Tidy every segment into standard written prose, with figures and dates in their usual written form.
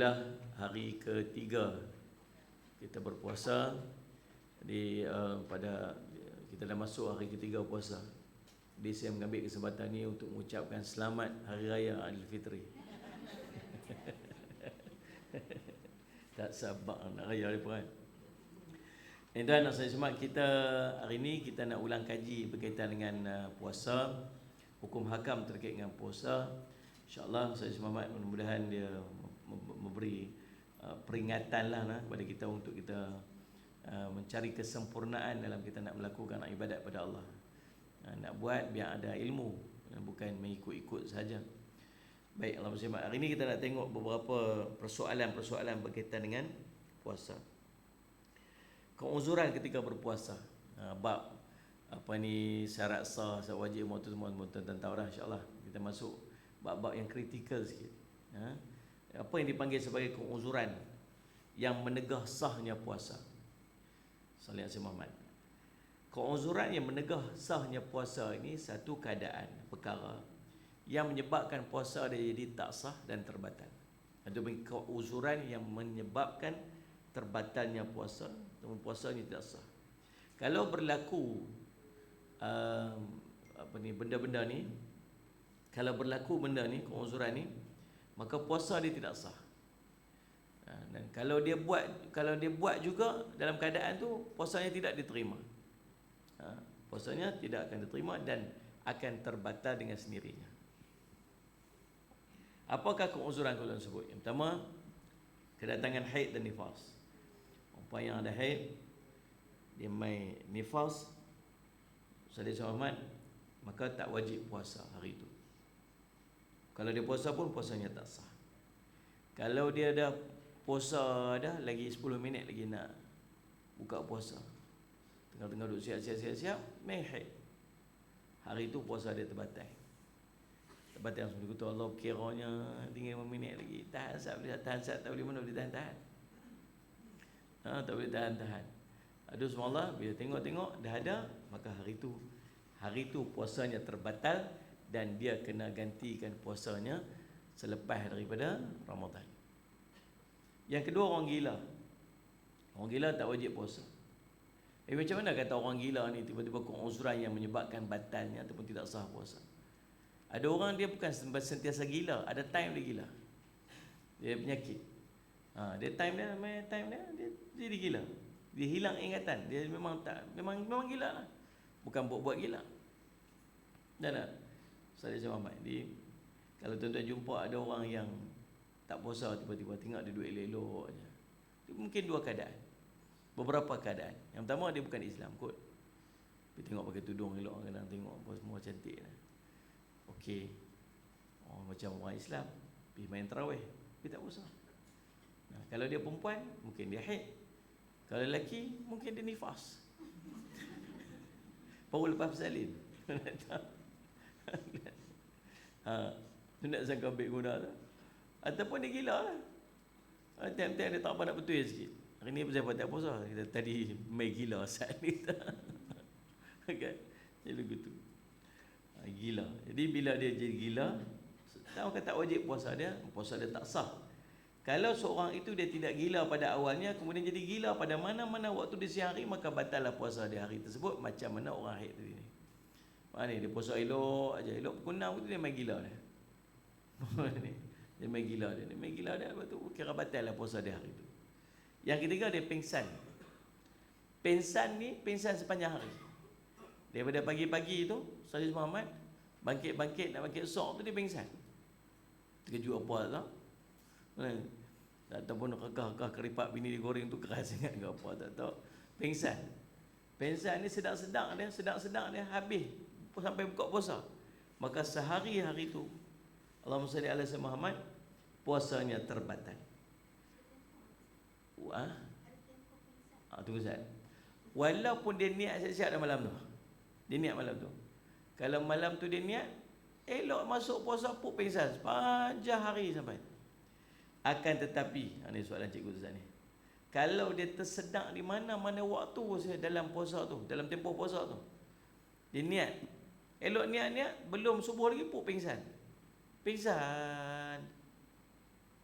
Alhamdulillah, hari ketiga kita berpuasa. Jadi pada kita dah masuk hari ketiga puasa. Jadi saya mengambil kesempatan ni untuk mengucapkan selamat Hari Raya Aidilfitri. Tak sabar nak raya lepas kan. Dan saya semak kita hari ni kita nak ulang kaji berkaitan dengan puasa, hukum hakam terkait dengan puasa. InsyaAllah saya semak mudah-mudahan dia memberi peringatan lah kepada kita untuk kita mencari kesempurnaan dalam kita nak melakukan ibadat pada Allah. Nak buat biar ada ilmu, bukan mengikut-ikut saja. Baik, Allah bersemak. Hari ini kita nak tengok beberapa persoalan-persoalan berkaitan dengan puasa. Keuzuran ketika berpuasa. Bab apa ni, syarat sah, syarat wajib, semua tu semua tuan-tuan tahu dah, insya-Allah. Kita masuk bab-bab yang kritikal sikit. Apa yang dipanggil sebagai keuzuran yang menegah sahnya puasa. Salih Asy Muhammad. Keuzuran yang menegah sahnya puasa ini satu keadaan, perkara yang menyebabkan puasa dia jadi tak sah dan terbatal. Itu keuzuran yang menyebabkan terbatalnya puasa, ataupun puasanya tidak sah. Kalau berlaku benda-benda ni, kalau berlaku benda ni, keuzuran ni, maka puasa dia tidak sah. Dan kalau dia buat juga dalam keadaan tu, puasanya tidak diterima. Puasanya tidak akan diterima dan akan terbatal dengan sendirinya. Apakah keuzuran kalau sebut? Yang pertama, kedatangan haid dan nifas. Orang yang ada haid, dia mai nifas, Salih Muhammad, maka tak wajib puasa hari itu. Kalau dia puasa pun puasanya tak sah. Kalau dia dah puasa dah, lagi 10 minit lagi nak buka puasa, tengah-tengah duduk siap-siap mai haid, hari itu puasa dia terbatal. Terbatal langsung dikutuk Allah, kiranya tinggal 5 minit lagi, tahan sat, tak boleh mana boleh tahan. Tak boleh tahan. Aduh subhanallah, bila tengok dah ada, maka hari itu puasanya terbatal dan dia kena gantikan puasanya selepas daripada Ramadan. Yang kedua, orang gila. Orang gila tak wajib puasa. Macam mana kata orang gila ni tiba-tiba keuzuran yang menyebabkan batalnya ataupun tidak sah puasa? Ada orang dia bukan sentiasa gila, ada time dia gila. Dia penyakit. Dia time dia gila. Dia hilang ingatan. Dia memang gila lah. Bukan buat-buat gila. Dan Salih Muhammad. Jadi kalau tuan-tuan jumpa ada orang yang tak puasa, tiba-tiba tengok dia duduk elok-elok je. Mungkin dua keadaan. Beberapa keadaan. Yang pertama, dia bukan Islam kot. Dia tengok pakai tudung elok, kadang tengok semua cantik lah. Okey. Macam orang Islam pergi main tarawih, dia tak puasa. Kalau dia perempuan, mungkin dia haid. Kalau lelaki, mungkin dia nifas. Baru lepas bersalin. Tu nak sangka ambil guna tu. Ataupun dia gila lah. Tiap-tiap dia tak apa nak betul sikit. Hari ni pasal tak puasa. Kita tadi main gila saat ni. Kan? Jadi begitu. Gila. Jadi bila dia jadi gila, tahu kan tak wajib puasa dia tak sah. Kalau seorang itu dia tidak gila pada awalnya, kemudian jadi gila pada mana-mana waktu di siang hari, maka batallah puasa di hari tersebut, macam mana orang haid tadi ni. Mana dia puasa elok aja, elok pukul 6 tu dia main gila dia. Dia main gila dia, lepas tu kira batal lah puasa dia hari tu. Yang ketiga, dia pingsan. Pingsan ni pingsan sepanjang hari. Daripada pagi-pagi tu, Salih Muhammad bangkit nak bangkit esok tu dia pingsan. Terkejut apa tak? Ataupun kekah keripak bini digoreng tu keras sangat ke apa tak tahu. Pingsan ni sedang-sedang dia habis sampai buka puasa. Maka sehari hari tu Allahumma salli ala sayyidina Muhammad, puasanya terbatal. Tunggu sekejap. Walaupun dia niat siap-siap dah malam tu. Dia niat malam tu. Kalau malam tu dia niat, elok masuk puasa pun pingsan sepanjang hari sampai. Akan tetapi, ini soalan cikgu Ustaz ni. Kalau dia tersedak di mana-mana waktu saya dalam puasa tu, dalam tempoh puasa tu, dia niat, elok niat, belum subuh lagi pun pingsan.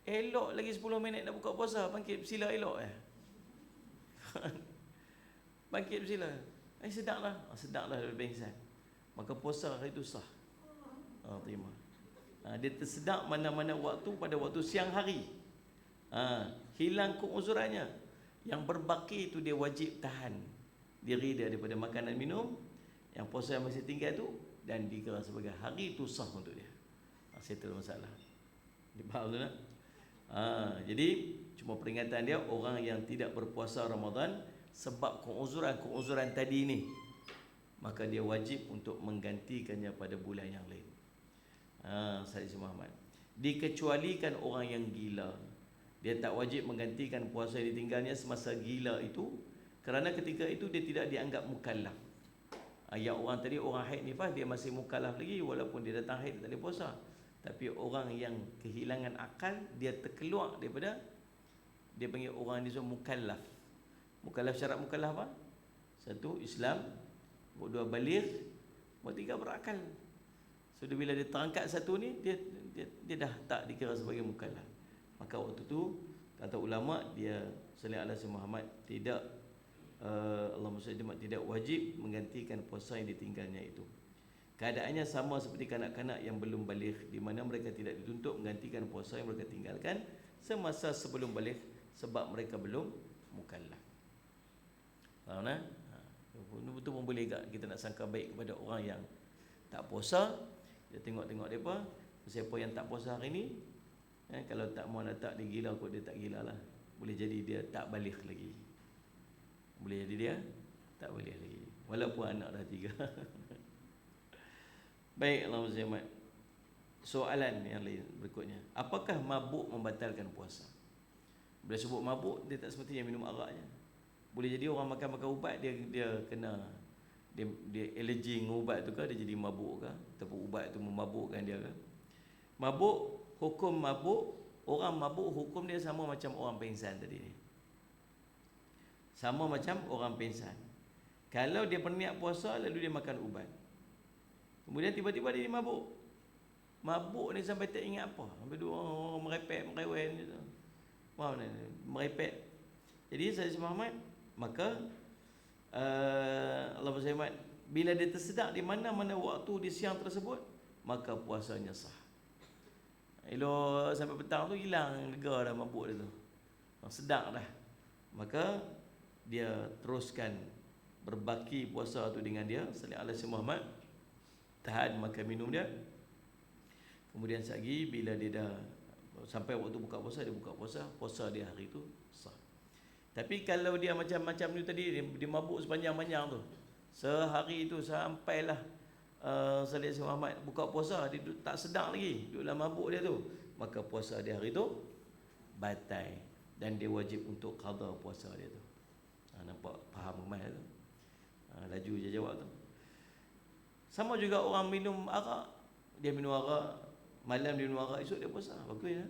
Elok lagi 10 minit nak buka puasa, bangkit bersila elok bangkit bersila. Sedaplah lebih insan. Maka puasa hari itu sah. Terima. Dia tersedak mana-mana waktu pada waktu siang hari. Hilang keuzurannya. Yang berbaki itu dia wajib tahan diri dia daripada makanan minum. Yang puasa yang masih tinggal tu, dan dikira sebagai hari itu sah untuk dia. Settle masalah. Dia faham tu tak? Jadi cuma peringatan dia, orang yang tidak berpuasa Ramadan sebab keuzuran tadi ni, maka dia wajib untuk menggantikannya pada bulan yang lain. Said Muhammad. Dikecualikan orang yang gila, dia tak wajib menggantikan puasa yang ditinggalnya semasa gila itu, kerana ketika itu dia tidak dianggap mukallaf. Yang orang tadi, orang haid nifas, dia masih mukallaf lagi walaupun dia datang haid tak boleh puasa. Tapi orang yang kehilangan akal, dia terkeluar daripada, dia panggil orang ni semua mukallaf. Mukallaf, syarat mukallaf apa? Satu, Islam. Dua, baligh. Tiga, berakal. So bila dia terangkat satu ni, dia dah tak dikira sebagai mukallaf. Maka waktu tu kata ulama, dia sallallahu alaihi Muhammad tidak Allahumma salli tidak wajib menggantikan puasa yang ditinggalnya itu. Keadaannya sama seperti kanak-kanak yang belum baligh, di mana mereka tidak dituntut menggantikan puasa yang mereka tinggalkan semasa sebelum baligh sebab mereka belum mukallaf. Faham tak? Ini betul pun boleh tak kita nak sangka baik kepada orang yang tak puasa. Dia tengok-tengok mereka, siapa yang tak puasa hari ni, kalau tak mau tak dia gila kot, dia tak gila lah. Boleh jadi dia tak baligh lagi. Boleh jadi dia tak baligh lagi, walaupun anak dah 3. Baik, Allahumma salli. Soalan yang lain berikutnya, apakah mabuk membatalkan puasa? Bila sebut mabuk, dia tak semestinya minum araknya. Boleh jadi orang makan ubat, dia kena, dia allergy dengan ubat tu ke, dia jadi mabuk ke, ataupun ubat tu memabukkan dia ke. Mabuk, hukum mabuk, orang mabuk hukum dia sama macam orang pingsan tadi ni. Sama macam orang pingsan. Kalau dia berniat puasa lalu dia makan ubat, kemudian tiba-tiba dia mabuk. Mabuk ni sampai tak ingat apa, sampai dua orang merepek, merewen gitu. Faham tak? Merepek. Jadi saya Muhammad, maka Allah SWT, bila dia tersedak di mana-mana waktu di siang tersebut, maka puasanya sah. Elok sampai petang tu hilang lega dah mabuk dia tu. Sedap dah. Maka dia teruskan berbaki puasa tu dengan dia sallallahu alaihi Muhammad, tahan makan minum dia. Kemudian lagi bila dia dah sampai waktu buka puasa, dia buka puasa, puasa dia hari tu sah. Tapi kalau dia macam-macam ni tadi, dia mabuk sepanjang-panjang tu, sehari tu sampailah sallallahu alaihi Muhammad buka puasa, dia tak sedar lagi, duduk dalam mabuk dia tu, maka puasa dia hari tu batal dan dia wajib untuk qada puasa dia tu. Nampak faham kemas tu? Laju je jawab tu. Sama juga orang minum arak, dia minum arak malam, dia minum arak esok dia puasa, bagus ya.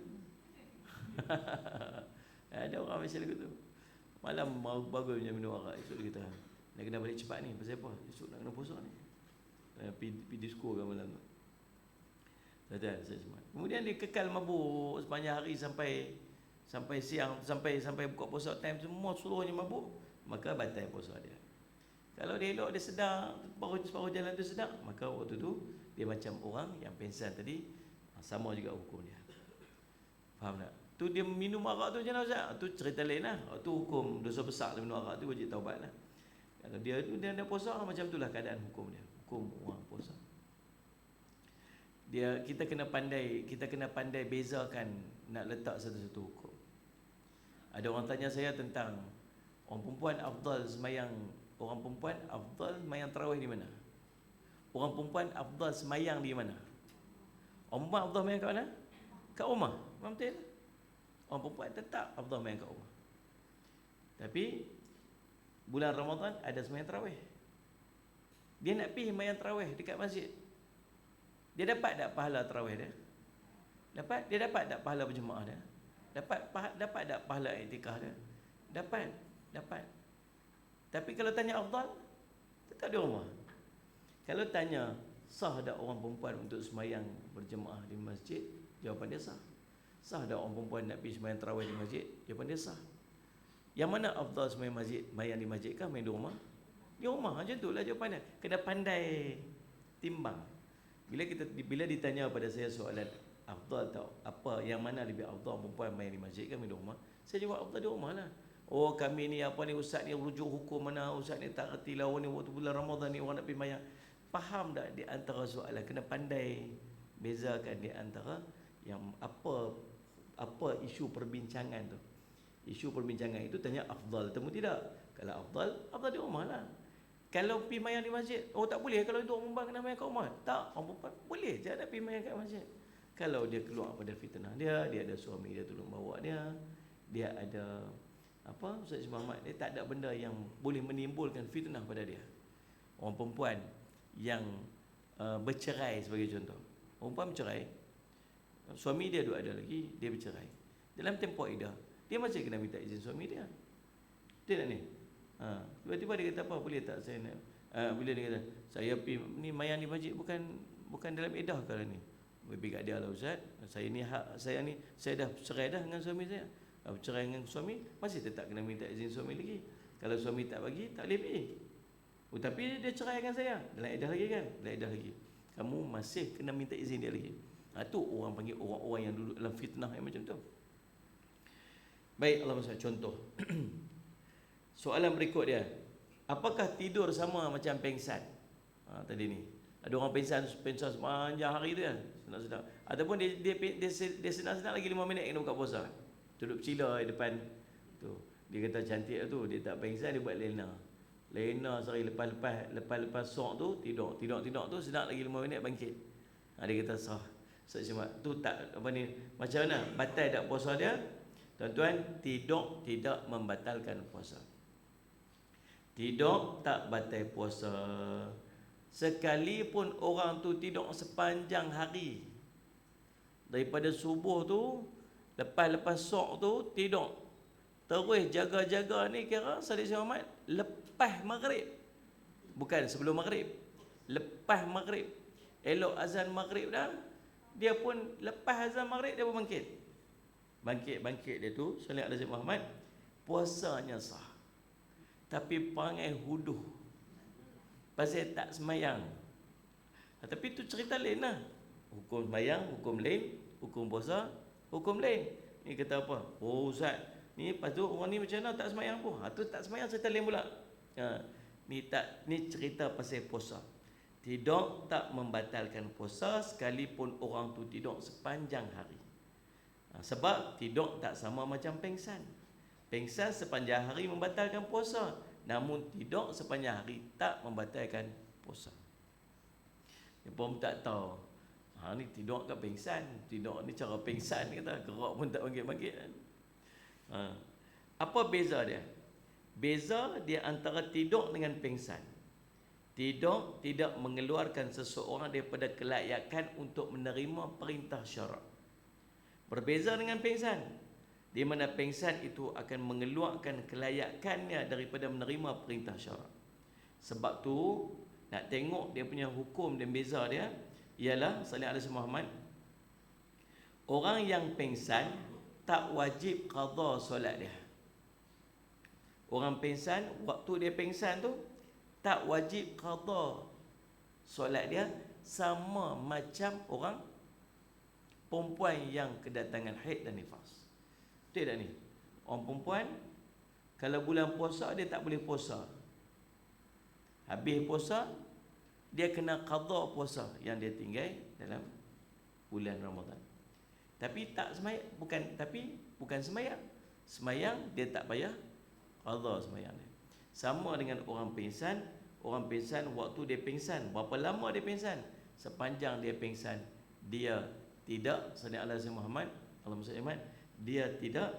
Ada orang macam tu, malam bagus dia minum arak, esok dia kata nak kena balik cepat ni, pasal apa? Esok nak kena puasa ni, pergi disco kan malam tu. Kemudian dia kekal mabuk sepanjang hari sampai siang, sampai buka puasa time semua seluruhnya mabuk, maka batal puasa dia. Kalau dia elok, dia sedar, separuh jalan tu sedar, maka waktu tu dia macam orang yang pingsan tadi, sama juga hukum dia. Faham tak? Tu dia minum arak tu macam mana Ustaz? Tu cerita lain lah. Tu hukum dosa besar dia minum arak tu, wajib taubat lah. Kalau dia tu dia ada puasa, macam itulah keadaan hukum dia. Hukum orang puasa. Kita kena pandai bezakan, nak letak satu-satu hukum. Ada orang tanya saya tentang orang perempuan afdal semayang, orang perempuan afdal semayang tarawih di mana? Orang perempuan afdal semayang di mana? Orang perempuan afdal semayang kat mana? Kat rumah. Memang betul. Orang perempuan tetap afdal semayang kat rumah. Tapi bulan Ramadan ada semayang tarawih. Dia nak pergi semayang tarawih dekat masjid, dia dapat tak pahala tarawih dia? Dapat. Dia dapat tak pahala berjemaah dia? Dapat tak pahala iktikaf dia? Dapat. Tapi kalau tanya afdal, tetap di rumah. Kalau tanya sah tak orang perempuan untuk semayang berjemaah di masjid, jawapan dia sah. Sah dah orang perempuan nak pergi sembahyang tarawih di masjid? Jawapan dia sah. Yang mana afdal sembahyang di masjid kah main di rumah? Di rumah, macam itulah jawapannya. Kena pandai timbang. Bila ditanya pada saya soalan afdal tau, apa yang mana lebih afdal, perempuan main di masjid kah main di rumah? Saya jawab afdal di rumah lah. Oh kami ni apa ni, ustaz ni rujuk hukum mana, ustaz ni tak reti lawan ni waktu bulan Ramadan ni orang nak pergi sembahyang. Faham tak di antara soalan? Kena pandai bezakan di antara yang apa isu perbincangan tu. Isu perbincangan itu tanya afdal temu tidak. Kalau afdal di rumah lah. Kalau pergi mayang di masjid, oh tak boleh kalau itu orang perempuan kena mayang kat rumah. Tak, orang perempuan boleh je nak pergi mayang kat masjid. Kalau dia keluar pada fitnah dia ada suami dia tolong bawa dia ada apa, Ustaz Muhammad, dia tak ada benda yang boleh menimbulkan fitnah pada dia. Orang perempuan yang bercerai sebagai contoh. Orang perempuan bercerai, suami dia ada lagi, dia bercerai. Dalam tempoh iddah, dia masih kena minta izin suami dia. Dia tak ni? Tiba-tiba dia kata apa, boleh tak saya nak bila dia kata saya pergi ni mayang di masjid bukan dalam iddah kali ni. Lebih kat dia lah ustaz. Saya dah cerai dah dengan suami saya. Bercerai dengan suami masih tetap kena minta izin suami lagi. Kalau suami tak bagi tak boleh pergi. Tapi dia cerai dengan saya dalam iddah lagi kan? Dalam iddah lagi. Kamu masih kena minta izin dia lagi. Tu orang panggil orang-orang yang duduk dalam fitnah yang macam tu. Baik, Allah masuk contoh. Soalan berikut dia, apakah tidur sama macam pengsan? Tadi ni ada orang pengsan sepanjang hari tu kan, senang-senang. Ataupun dia senang-senang lagi 5 minit kena buka puasa. Duduk cila di depan tu. Dia kata cantik tu, dia tak pengsan, dia buat lena sehari lepas sok tu tidur tu senang lagi 5 minit bangkit. Dia kata sah. Sebab tu tak apa ni, macam mana batal tak puasa dia? Tuan-tuan, tidur tidak membatalkan puasa. Tidur tak batal puasa. Sekalipun orang tu tidur sepanjang hari, daripada subuh tu lepas sok tu tidur, terus jaga-jaga ni kira Sadik Muhammad lepas maghrib, bukan sebelum maghrib, lepas maghrib. Elok azan maghrib dah, dia pun lepas azan maghrib dia pun bangkit dia tu solat Sadik Muhammad, puasanya sah. Tapi perangai huduh pasal tak semayang. Tapi tu cerita lain lah. Hukum semayang, hukum lain. Hukum puasa, hukum lain. Ni kata apa? Oh ustaz, ni lepas tu orang ni macam mana tak semayang pun. Tu tak semayang cerita lain pula. Ni cerita pasal puasa. Tidur tak membatalkan puasa sekalipun orang tu tidur sepanjang hari. Sebab tidur tak sama macam pengsan. Pengsan sepanjang hari membatalkan puasa, namun tidur sepanjang hari tak membatalkan puasa. Dia pun tak tahu. Ni tidur ke pengsan? Tidur ni cara pengsan kata, gerak pun tak bangkit-bangkit. Apa beza dia? Beza dia antara tidur dengan pengsan. Tidur tidak mengeluarkan seseorang daripada kelayakan untuk menerima perintah syarak. Berbeza dengan pengsan, di mana pengsan itu akan mengeluarkan kelayakannya daripada menerima perintah syarak. Sebab tu nak tengok dia punya hukum dan beza dia ialah sallallahu alaihi Muhammad, orang yang pengsan tak wajib qada solat dia. Orang pengsan waktu dia pengsan tu tak wajib qada solat dia, sama macam orang perempuan yang kedatangan haid dan nifas. Betul tak ni? Orang perempuan kalau bulan puasa dia tak boleh puasa. Habis puasa dia kena qada puasa yang dia tinggal dalam bulan Ramadan. Tapi tak semayang, bukan semayang. Semayang dia tak payah qada semayang dia. Sama dengan orang pingsan. Orang pingsan waktu dia pingsan, berapa lama dia pingsan? Sepanjang dia pingsan, dia tidak sallallahu alaihi Muhammad, Allahumma salli Muhammad, dia tidak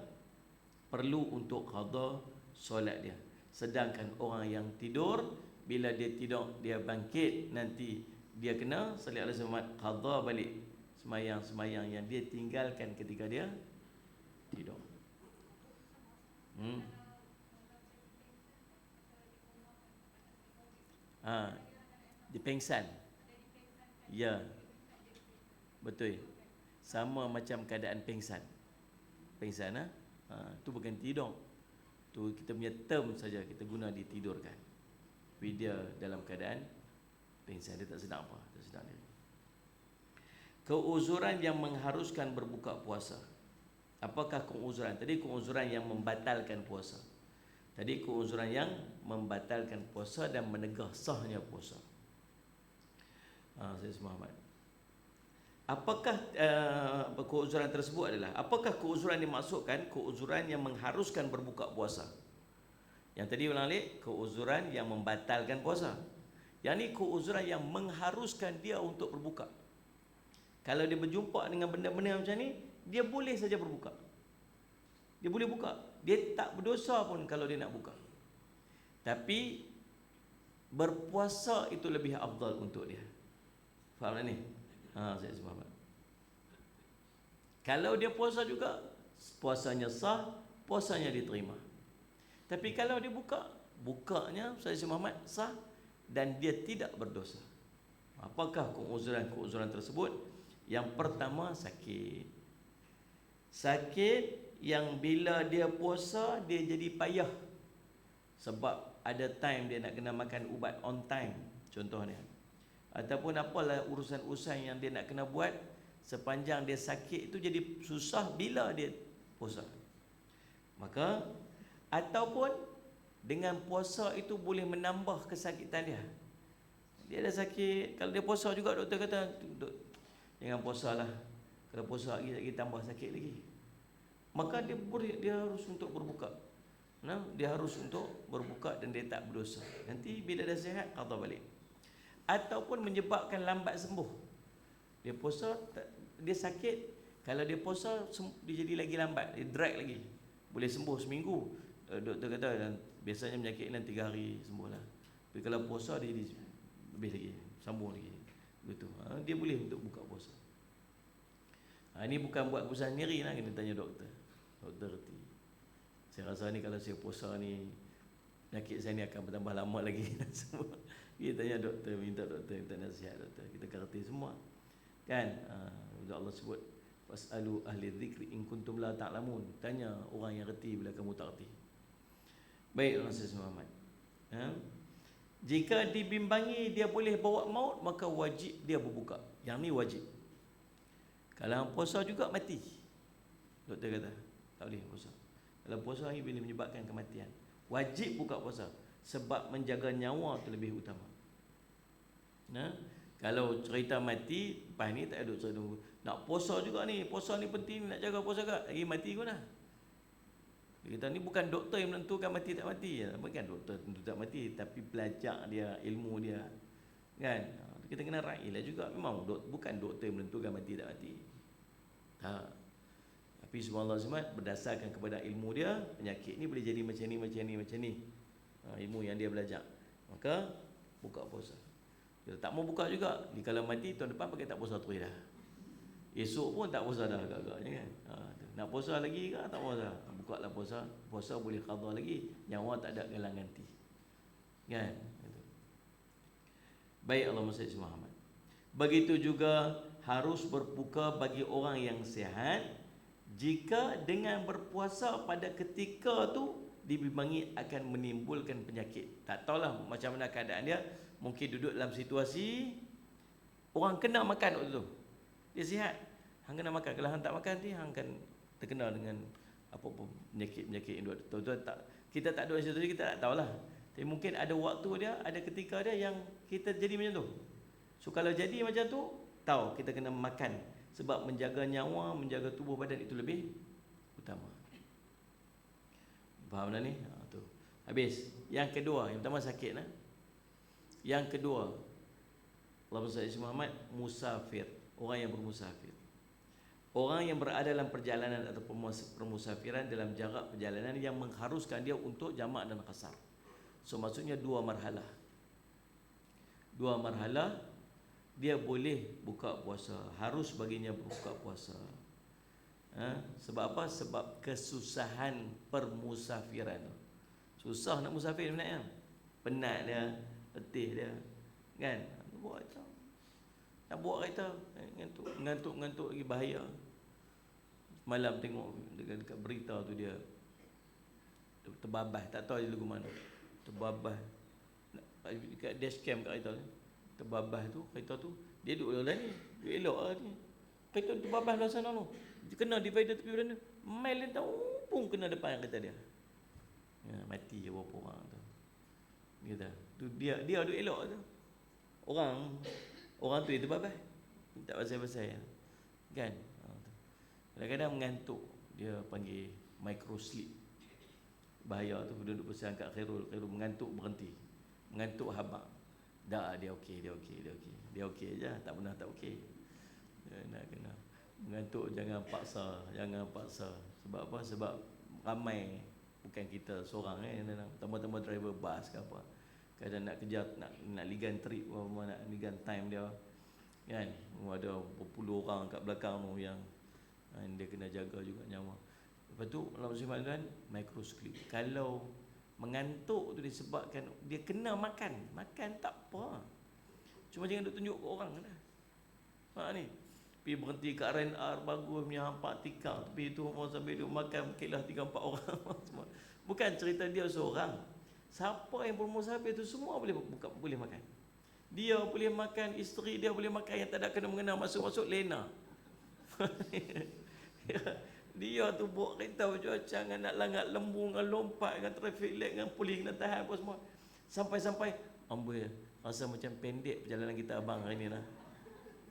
perlu untuk qada solat dia. Sedangkan orang yang tidur, bila dia tidur dia bangkit, nanti dia kena sallallahu alaihi Muhammad qada balik semayang-semayang yang dia tinggalkan ketika dia tidur. Dia pengsan. Ya. Betul. Sama macam keadaan pengsan. pengsan tu bukan tidur. Tu kita punya term saja kita guna ditidurkan. Tapi dia dalam keadaan pengsan, dia tak sedar apa, tak sedar diri. Keuzuran yang mengharuskan berbuka puasa. Apakah keuzuran? Tadi keuzuran yang membatalkan puasa. Tadi keuzuran yang membatalkan puasa dan menegah sahnya puasa. Saya Muhammad. Apakah keuzuran tersebut adalah? Apakah keuzuran dimaksudkan? Keuzuran yang mengharuskan berbuka puasa. Yang tadi ulang balik, keuzuran yang membatalkan puasa. Yang ni keuzuran yang mengharuskan dia untuk berbuka. Kalau dia berjumpa dengan benda-benda macam ni, dia boleh saja berbuka. Dia boleh buka. Dia tak berdosa pun kalau dia nak buka. Tapi berpuasa itu lebih afdal untuk dia. Faham tak ni? Saya faham. Kalau dia puasa juga, puasanya sah, puasanya diterima. Tapi kalau dia buka, bukanya saya Muhammad sah dan dia tidak berdosa. Apakah keuzuran tersebut? Yang pertama, sakit. Sakit yang bila dia puasa dia jadi payah. Sebab ada time dia nak kena makan ubat on time contohnya. Ataupun apalah urusan-urusan yang dia nak kena buat sepanjang dia sakit itu jadi susah bila dia puasa. Maka ataupun dengan puasa itu boleh menambah kesakitan dia. Dia ada sakit, kalau dia puasa juga doktor kata jangan puasalah. Kalau puasa lagi tambah sakit lagi. Maka dia harus untuk berbuka. Dia harus untuk berbuka dan dia tak berdosa. Nanti bila dah sihat qada balik. Ataupun menyebabkan lambat sembuh. Dia puasa, dia sakit. Kalau dia puasa dia jadi lagi lambat, dia drag lagi. Boleh sembuh seminggu. Doktor kata biasanya penyakit ni 3 hari sembuhlah. Tapi kalau puasa dia lebih lagi, sambung lagi. Betul. Dia boleh untuk buka puasa. Ini bukan buat keputusan sendiri lah, kena tanya doktor. Doktor reti. Saya rasa ni kalau saya puasa ni penyakit saya ni akan bertambah lama lagi. Semua. Kita tanya doktor, minta nasihat doktor. Kita kerti semua. Kan? Allah sebut fasalu ahli dzikri in kuntum la ta'lamun. Tanya orang yang reti bila kamu tak reti. Baik, Rasul Muhammad. Jika dibimbangi dia boleh bawa maut, maka wajib dia berbuka. Yang ni wajib. Kalau puasa juga mati. Doktor kata tak boleh puasa. Kalau puasa ini boleh menyebabkan kematian. Wajib buka puasa sebab menjaga nyawa itu lebih utama. Kalau cerita mati, lepas ni tak ada cerita nak puasa juga ni. Puasa ni penting, nak jaga puasa juga. Lagi mati pun dah. Kita ni bukan doktor yang menentukan mati tak mati. Bukan doktor tentu tak mati, tapi belajar dia, ilmu dia. Kan? Kita kena raih lah juga. Memang bukan doktor yang menentukan mati tak mati. Tapi subhanallah SWT berdasarkan kepada ilmu dia, penyakit ni boleh jadi macam ni. Ilmu yang dia belajar. Maka buka puasa. Dia tak mau buka juga. Kalau mati tahun depan pakai tak puasa terus dah. Esok pun tak puasa dah agak-agaknya kan. Nak puasa lagi ke tak puasa? Buka lah puasa. Puasa boleh qada lagi. Nyawa tak ada galang ganti. Kan? Baik, Allahumma salli ala Muhammad. Begitu juga harus berbuka bagi orang yang sihat jika dengan berpuasa pada ketika tu dibimbangi akan menimbulkan penyakit. Tak tahulah macam mana keadaan dia. Mungkin duduk dalam situasi orang kena makan waktu tu. Dia sihat. Hang kena makan. Kalau hang tak makan ni hang akan terkena dengan apa-apa penyakit-penyakit yang tak, kita tak ada situasi, kita tak tahulah. Tapi mungkin ada waktu dia, ada ketika dia yang kita jadi macam tu. So kalau jadi macam tu, tahu kita kena makan sebab menjaga nyawa, menjaga tubuh badan itu lebih utama. Faham dah ni? Tu. Habis. Yang kedua, yang pertama sakit lah. Yang kedua, Allahumma salli ala Muhammad, musafir, orang yang bermusafir. Orang yang berada dalam perjalanan atau permusafiran dalam jarak perjalanan yang mengharuskan dia untuk jamak dan qasar. So maksudnya 2 marhalah. 2 marhalah dia boleh buka puasa, harus baginya buka puasa. Sebab apa? Sebab kesusahan permusafiran. Susah nak musafir sebenarnya. Penat dia, letih dia. Kan? Nak bawa kereta ngantuk lagi bahaya. Malam tengok dekat berita tu dia terbabas, tak tahu dia lagu mana. Terbabas dekat dashcam kat kereta ni. Terbabas tu, kereta tu dia duduk dalam ni, duduk elok lah ni. Kereta terbabas luar sana tu. Dia kena divider tepi belakang. Mail dia tahu pun kena depan kereta dia. Ya, mati berapa orang tu. Kata, tu dia duduk elok tu. Orang tu itu terbabas. Tak pasal-pasal kan. Kadang-kadang mengantuk, dia panggil micro sleep. Bahaya tu, duduk pesan kat Khairul mengantuk berhenti. Mengantuk habaq. Dah dia okey Dia okey je, tak pernah tak okey. Nak kena mengantuk, jangan paksa. Sebab apa? Sebab ramai, bukan kita seorang tambah-tambah driver bas ke apa. Kadang nak kejar, nak ligan trip, nak ligan time dia kan. Ada berpuluh orang kat belakang tu yang dia kena jaga juga nyawa. Lepas tu Allah SWT kan microsleep. Kalau mengantuk tu disebabkan dia kena makan tak apa. Cuma jangan duk tunjuk ke orang dah. Ni pergi berhenti kat R&R bagus punya hampak tikar, tapi tu orang sampai duk makan kilah 3-4 orang semua. Bukan cerita dia seorang. Siapa yang bermusafir tu semua boleh makan. Dia boleh makan, isteri dia boleh makan, yang tak ada kena mengena masuk lena. Dia tu bawa kereta bercuacang, nak langat lembu, dengan lompat, dengan traffic light, dengan polis kena tahan apa semua. Sampai amboi, rasa macam pendek perjalanan kita abang hari ni lah.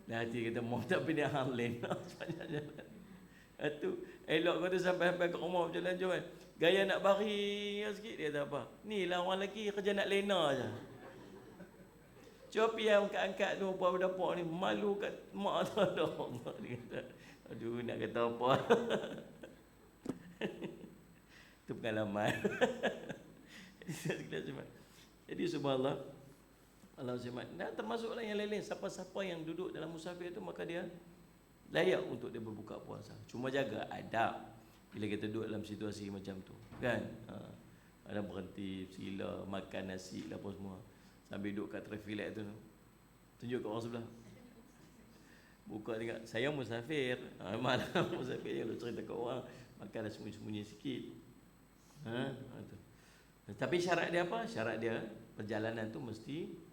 Dan hati kita mau tak pindah hal lain sepanjang jalan. Itu elok kau tu sampai ke rumah berjalan-jalan. Gaya nak baring sikit, dia tak apa. Ni lah orang lelaki kerja nak lena je. Copi yang angkat-angkat tu apa-apa ni, malu kat mak tu ada. Mak dia kata, aduh nak kata apa. Itu pengalaman. Jadi subhanallah, Allah SWT, dan termasuklah yang lain-lain, siapa-siapa yang duduk dalam musafir itu, maka dia layak untuk dia berbuka puasa. Cuma jaga adab bila kita duduk dalam situasi macam tu kan. Ada berhenti sila makan nasi lah apa semua, sambil duduk kat traffic light tu, tunjuk kat orang sebelah, buka tengok, saya musafir. Malah musafir yang cerita kat orang, makan sembunyi-sembunyi sikit. Tapi syarat dia apa? Syarat dia perjalanan tu mesti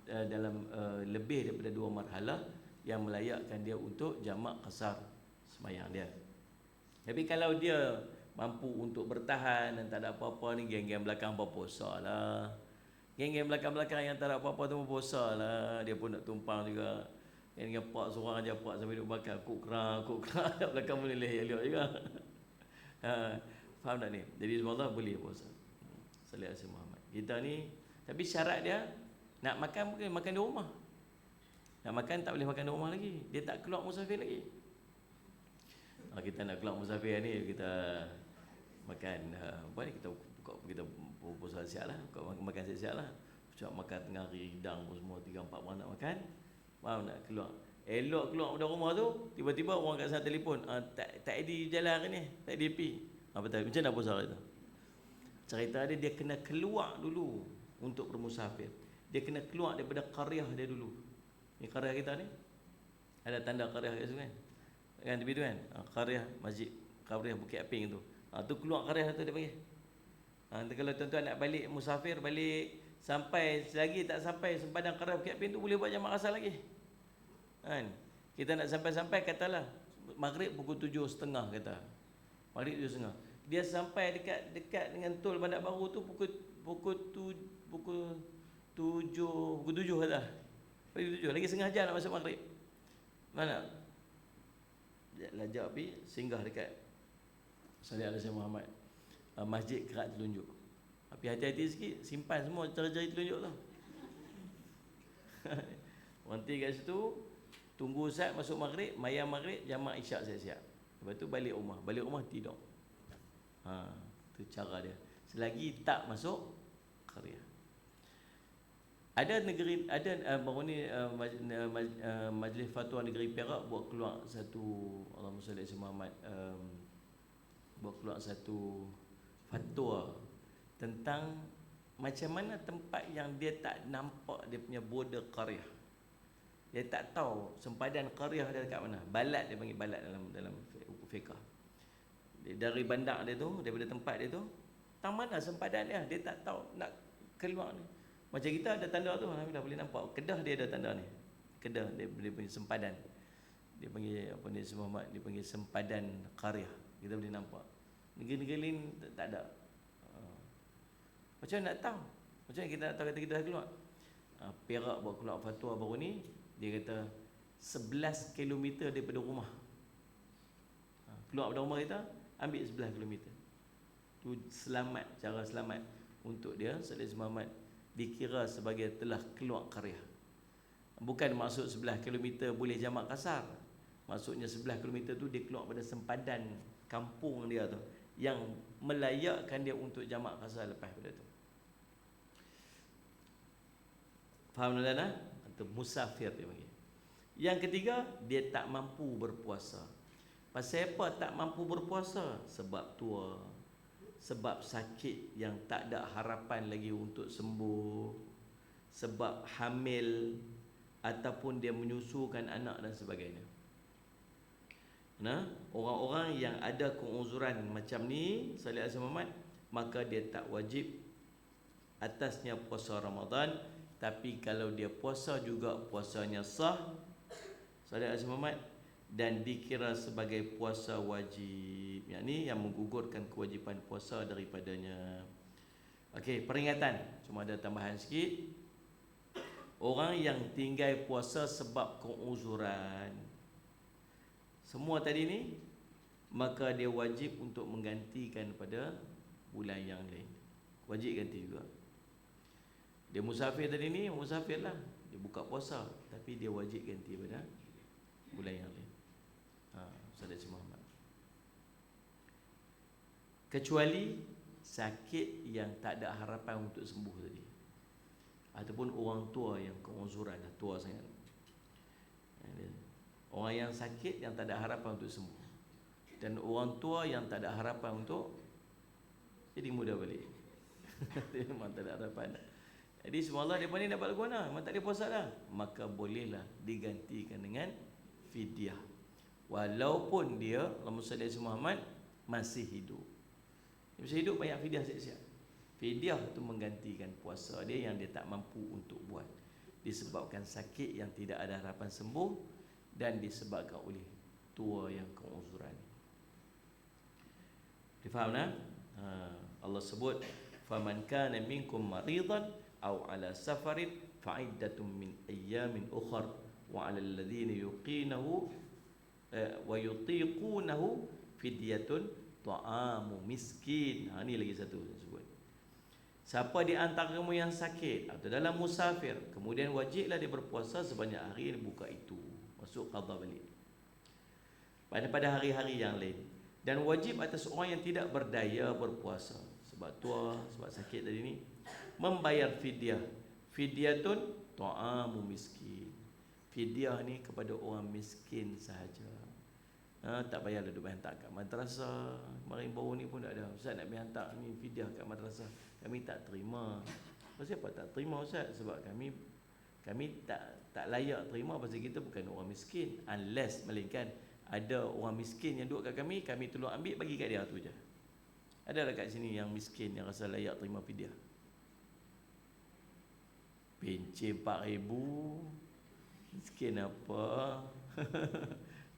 dalam lebih daripada 2 marhalah yang melayakkan dia untuk jamak qasar sembahyang dia. Tapi kalau dia mampu untuk bertahan dan tak ada apa-apa ni, geng-geng belakang berpuasa lah. Geng-geng belakang-belakang yang tak ada apa-apa tu berpuasa lah. Dia pun nak tumpang juga. Yang dengan pak seorang aja, pak sampai duk bakar kuk-kerang kat belakang boleh elok juga. Faham tak ni? Jadi semoga boleh puasa. Sallallahu alaihi Muhammad. Kita ni, tapi syarat dia nak makan bukan makan di rumah. Nak makan tak boleh makan di rumah lagi. Dia tak keluar musafir lagi. Kita nak keluar musafir ni, kita makan apa ni, kita puasa siap lah, makan siap-siap lah. Cuma makan tengah hari, hidang pun semua 3-4 orang nak makan. Mau nak keluar. Elok keluar dari rumah tu, tiba-tiba orang kat sana telefon, tak ada jalan hari ni, tak ada pi. Betul. Macam mana puasa itu? Cerita dia kena keluar dulu untuk bermusafir. Dia kena keluar daripada qaryah dia dulu. Ni qaryah kita ni, ada tanda qaryah kat situ kan tepi tu kan, qaryah masjid, qaryah Bukit Aping tu. Tu keluar qaryah tu dia panggil. Kalau tuan-tuan nak balik musafir, balik sampai selagi tak sampai sempadan qaryah Bukit Aping tu, boleh buat jamak asar lagi. Kan? Kita nak sampai-sampai, katalah maghrib pukul 7.30 kata. Maghrib 7.30. Dia sampai dekat dengan tol Bandar Baru tu pukul 7 kata. Pukul 7 lagi setengah jam nak masuk maghrib. Mana? Lajak pergi singgah dekat Sallallahu alaihi Muhammad, Masjid Kerak Telunjuk. Tapi hati-hati sikit, simpan semua jari-jari telunjuk tu. Berhenti kat situ, tunggu saat masuk maghrib, mayang maghrib, jamak isyak siap-siap. Lepas tu balik rumah tidur. Tu cara dia. Selagi tak masuk qaryah. Ada negeri, baru ni Majlis Fatwa Negeri Perak buat keluar satu, Allahumma salli ala Muhammad, buat keluar satu fatwa tentang macam mana tempat yang dia tak nampak dia punya border qaryah. Dia tak tahu sempadan qaryah dia dekat mana. Balat, dia panggil balat dalam fiqh. dari bandar dia tu, daripada tempat dia tu, tang mana sempadan dia tak tahu nak keluar ni. Macam kita ada tanda tu, dah boleh nampak Kedah dia ada tanda ni. Kedah dia punya sempadan. Dia panggil apa ni semua mat, dia panggil sempadan qaryah. Kita boleh nampak. Negeri-negeri lain tak ada. Macam nak tahu? Macam kita nak tahu kata kita dah keluar? Perak buat keluar fatwa baru ni, dia kata 11 km daripada rumah. Keluar daripada rumah kita, ambil 11 km. Tu selamat, cara selamat untuk dia Saleh Muhammad dikira sebagai telah keluar qaryah. Bukan maksud 11 km boleh jamak kasar. Maksudnya 11 km tu dia keluar pada sempadan kampung dia tu yang melayakkan dia untuk jamak kasar lepas pada tu. Faham tuan-tuan? Atau musafir dia panggil. Yang ketiga, dia tak mampu berpuasa. Pasal apa tak mampu berpuasa? Sebab tua, sebab sakit yang tak ada harapan lagi untuk sembuh, sebab hamil, ataupun dia menyusukan anak dan sebagainya. Nah, orang-orang yang ada keuzuran macam ni, Salih Azhar Muhammad, maka dia tak wajib atasnya puasa Ramadan. Tapi kalau dia puasa juga puasanya sah, Salih Azhar Muhammad, dan dikira sebagai puasa wajib, yakni yang menggugurkan kewajipan puasa daripadanya. Okey, peringatan, cuma ada tambahan sikit. Orang yang tinggal puasa sebab keuzuran, semua tadi ni, maka dia wajib untuk menggantikan pada bulan yang lain. Wajib ganti juga. Dia musafir tadi ni, musafir lah, dia buka puasa, tapi dia wajib ganti pada bulan yang lain. Ustaz Muhammad. Kecuali sakit yang tak ada harapan untuk sembuh tadi, ataupun orang tua yang keuzuran dah tua sangat. Orang yang sakit yang tak ada harapan untuk sembuh, dan orang tua yang tak ada harapan untuk jadi muda balik. Memang tak ada harapan. Jadi semalam dia ni dapat lagu mana? Memang tak ada puasa dah. Maka bolehlah digantikan dengan fidyah. Walaupun dia, Allahumma salli ala Muhammad, masih hidup. Dia masih hidup, banyak fidyah siap-siap. Fidyah itu menggantikan puasa dia yang dia tak mampu untuk buat, disebabkan sakit yang tidak ada harapan sembuh, dan disebabkan oleh tua yang keuzuran. Difaham tak? Allah sebut, faman kana minkum maridan aw ala safarin fa'iddatun min ayyamin ukhra wa 'alal ladzina yuqinahu wa yutiqunahu fidyatun ta'amu miskin. Ni lagi satu sebut. Siapa di antara kamu yang sakit atau dalam musafir, kemudian wajiblah dia berpuasa sebanyak hari yang buka itu, masuk qadha balik pada hari-hari yang lain. Dan wajib atas orang yang tidak berdaya berpuasa sebab tua, sebab sakit tadi ni, membayar fidyah. Fidyatun ta'amu miskin. Fidyah ni kepada orang miskin sahaja. Tak payahlah duk hantar kat madrasah. Kemarin baru ni pun tak ada, Ustaz nak hantar ni fidyah kat madrasah. Kami tak terima. Pasal apa tak terima Ustaz? Sebab kami tak layak terima, pasal kita bukan orang miskin. Unless, melainkan ada orang miskin yang duduk kat kami tolong ambil bagi kat dia tu je. Ada dekat sini yang miskin yang rasa layak terima fidyah? Pencen 4,000, miskin apa?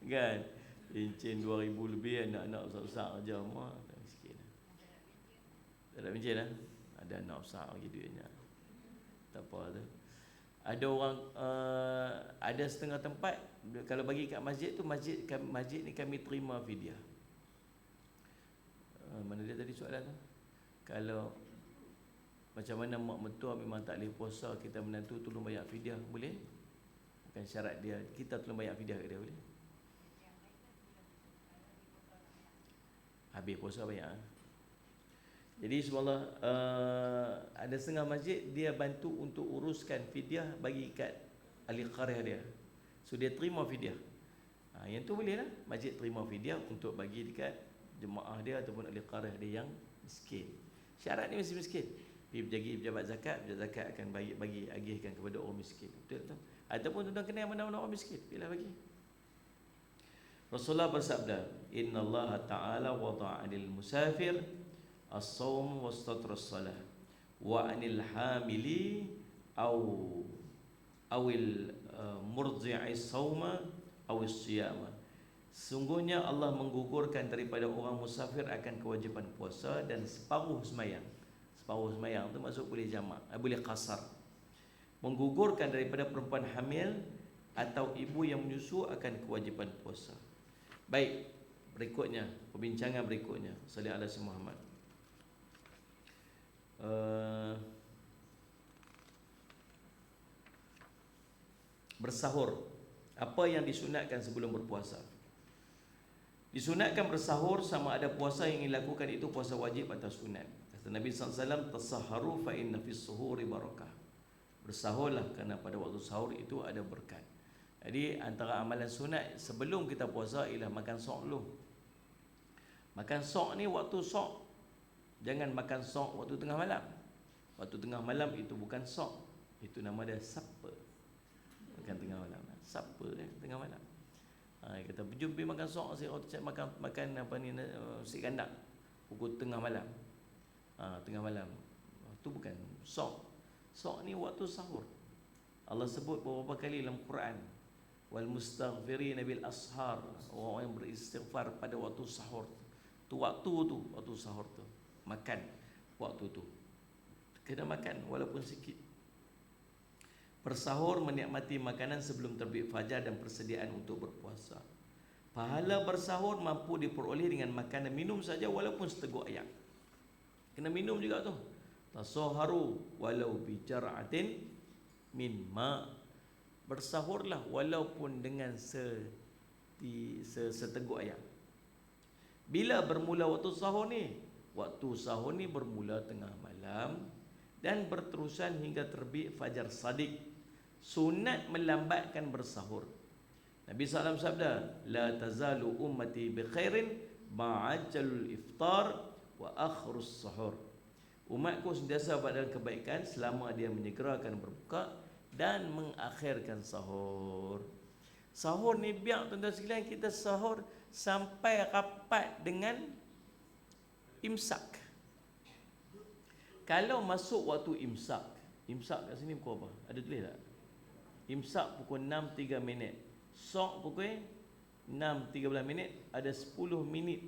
Kan? Pencen 2,000 lebih, anak-anak besar-besar aja mak, tak miskin. Tak ada pencen lah. Ada anak besar lagi duitnya. Tak apa tu. Ada orang ada setengah tempat kalau bagi kat masjid tu, masjid ni kami terima fidyah. Mana dia tadi soalan tu? Kalau macam mana mak mentua memang tak boleh puasa, kita menantu tolong bayar fidyah, boleh? Bukan syarat dia, kita tolong bayar fidyah kat dia, boleh? Habis puasa bayar. Jadi semalam ada setengah masjid dia bantu untuk uruskan fidyah bagi kat ahli qaryah dia. So dia terima fidyah. Yang tu boleh lah, masjid terima fidyah untuk bagi dekat jemaah dia ataupun ahli qaryah dia yang miskin. Syarat ni mesti miskin. Pergi pejabat zakat akan bagi agihkan kepada orang miskin. Betul tak? Ataupun tuan-tuan kenal mana-mana orang miskin, pilih bagi. Rasulullah bersabda, "Innallaha ta'ala wada'a 'anil musafir as-shaum wastatrus salah wa 'anil hamili au awil murdi'i shauma awis siyama." Sungguhnya Allah menggugurkan daripada orang musafir akan kewajipan puasa dan separuh semayang. Separuh semayang tu maksud boleh jamak, boleh qasar. Menggugurkan daripada perempuan hamil atau ibu yang menyusu akan kewajipan puasa. Baik, berikutnya, perbincangan berikutnya. Salli ala Sayyidina Muhammad. Bersahur. Apa yang disunatkan sebelum berpuasa? Disunatkan bersahur sama ada puasa yang dilakukan itu puasa wajib atau sunat. Kata Nabi SAW, "Tasahharu fa inna fis suhuri barakah." Bersahurlah kerana pada waktu sahur itu ada berkat. Jadi antara amalan sunat sebelum kita puasa ialah makan sok dulu. Makan sok ni waktu sok. Jangan makan sok waktu tengah malam. Waktu tengah malam itu bukan sok. Itu nama dia supper. Bukan tengah malam. Supper tengah malam. Kita jom pergi makan sok, saya makan apa ni, nasi kandak pukul tengah malam. Tengah malam. Itu bukan sok. Sok ni waktu sahur. Allah sebut beberapa kali dalam Quran, wal mustaghfirina bil ashar, orang yang beristighfar pada waktu sahur. Tu waktu sahur tu. Makan waktu tu. Kena makan walaupun sikit. Bersahur menikmati makanan sebelum terbit fajar dan persediaan untuk berpuasa. Pahala bersahur mampu diperoleh dengan makan dan minum saja walaupun seteguk air. Kena minum juga tu. Tasahharu walau bi jar'atin min ma. Bersahurlah walaupun dengan seteguk air. Bila bermula waktu sahur ni? Waktu sahur ni bermula tengah malam dan berterusan hingga terbit fajar sadiq. Sunat melambatkan bersahur. Nabi SAW sabda, "La tazalu ummati bi khairin ma'ajjalul iftar wa akhrus sahur." Umatku sentiasa pada kebaikan selama dia menyegerakan berbuka dan mengakhirkan sahur. Sahur ni biar tuan-tuan sekalian kita sahur sampai rapat dengan imsak. Kalau masuk waktu imsak kat sini pukul apa? Ada tulis tak? Imsak pukul 6.03. Sok pukul 6.13, ada 10 minit.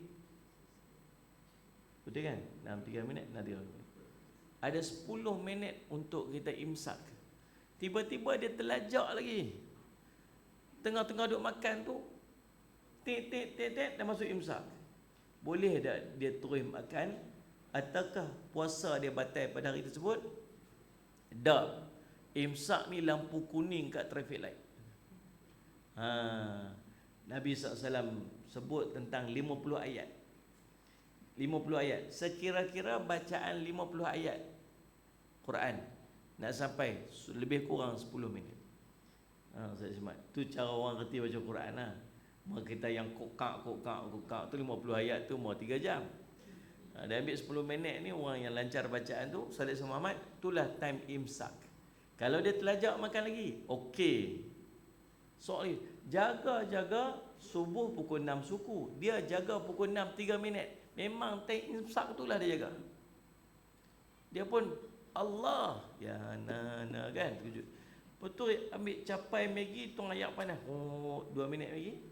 Betul kan? 6.03 nanti ada 10 minit untuk kita imsak. Tiba-tiba dia terlajak lagi. Tengah-tengah duk makan tu, tek dah masuk imsak. Boleh tak dia terus makan ataukah puasa dia batal pada hari tersebut? Tak. Imsak ni lampu kuning kat traffic light. Nabi SAW sebut tentang 50 ayat. 50 ayat. Sekira-kira bacaan 50 ayat Quran nak sampai lebih kurang 10 minit. Saya semat. Tu cara orang reti baca Quran lah. Kita yang kokak tu 50 ayat tu mau 3 jam. Dia ambil 10 minit ni, orang yang lancar bacaan tu, Salih Muhammad, itulah time imsak. Kalau dia terlajak makan lagi, okey. Soal jaga subuh pukul 6 suku. Dia jaga pukul 6 3 minit. Memang time imsak itulah dia jaga. Dia pun Allah ya nana kan terkejut. Betul ambil capai Maggi tong ayak panas. 2 minit lagi.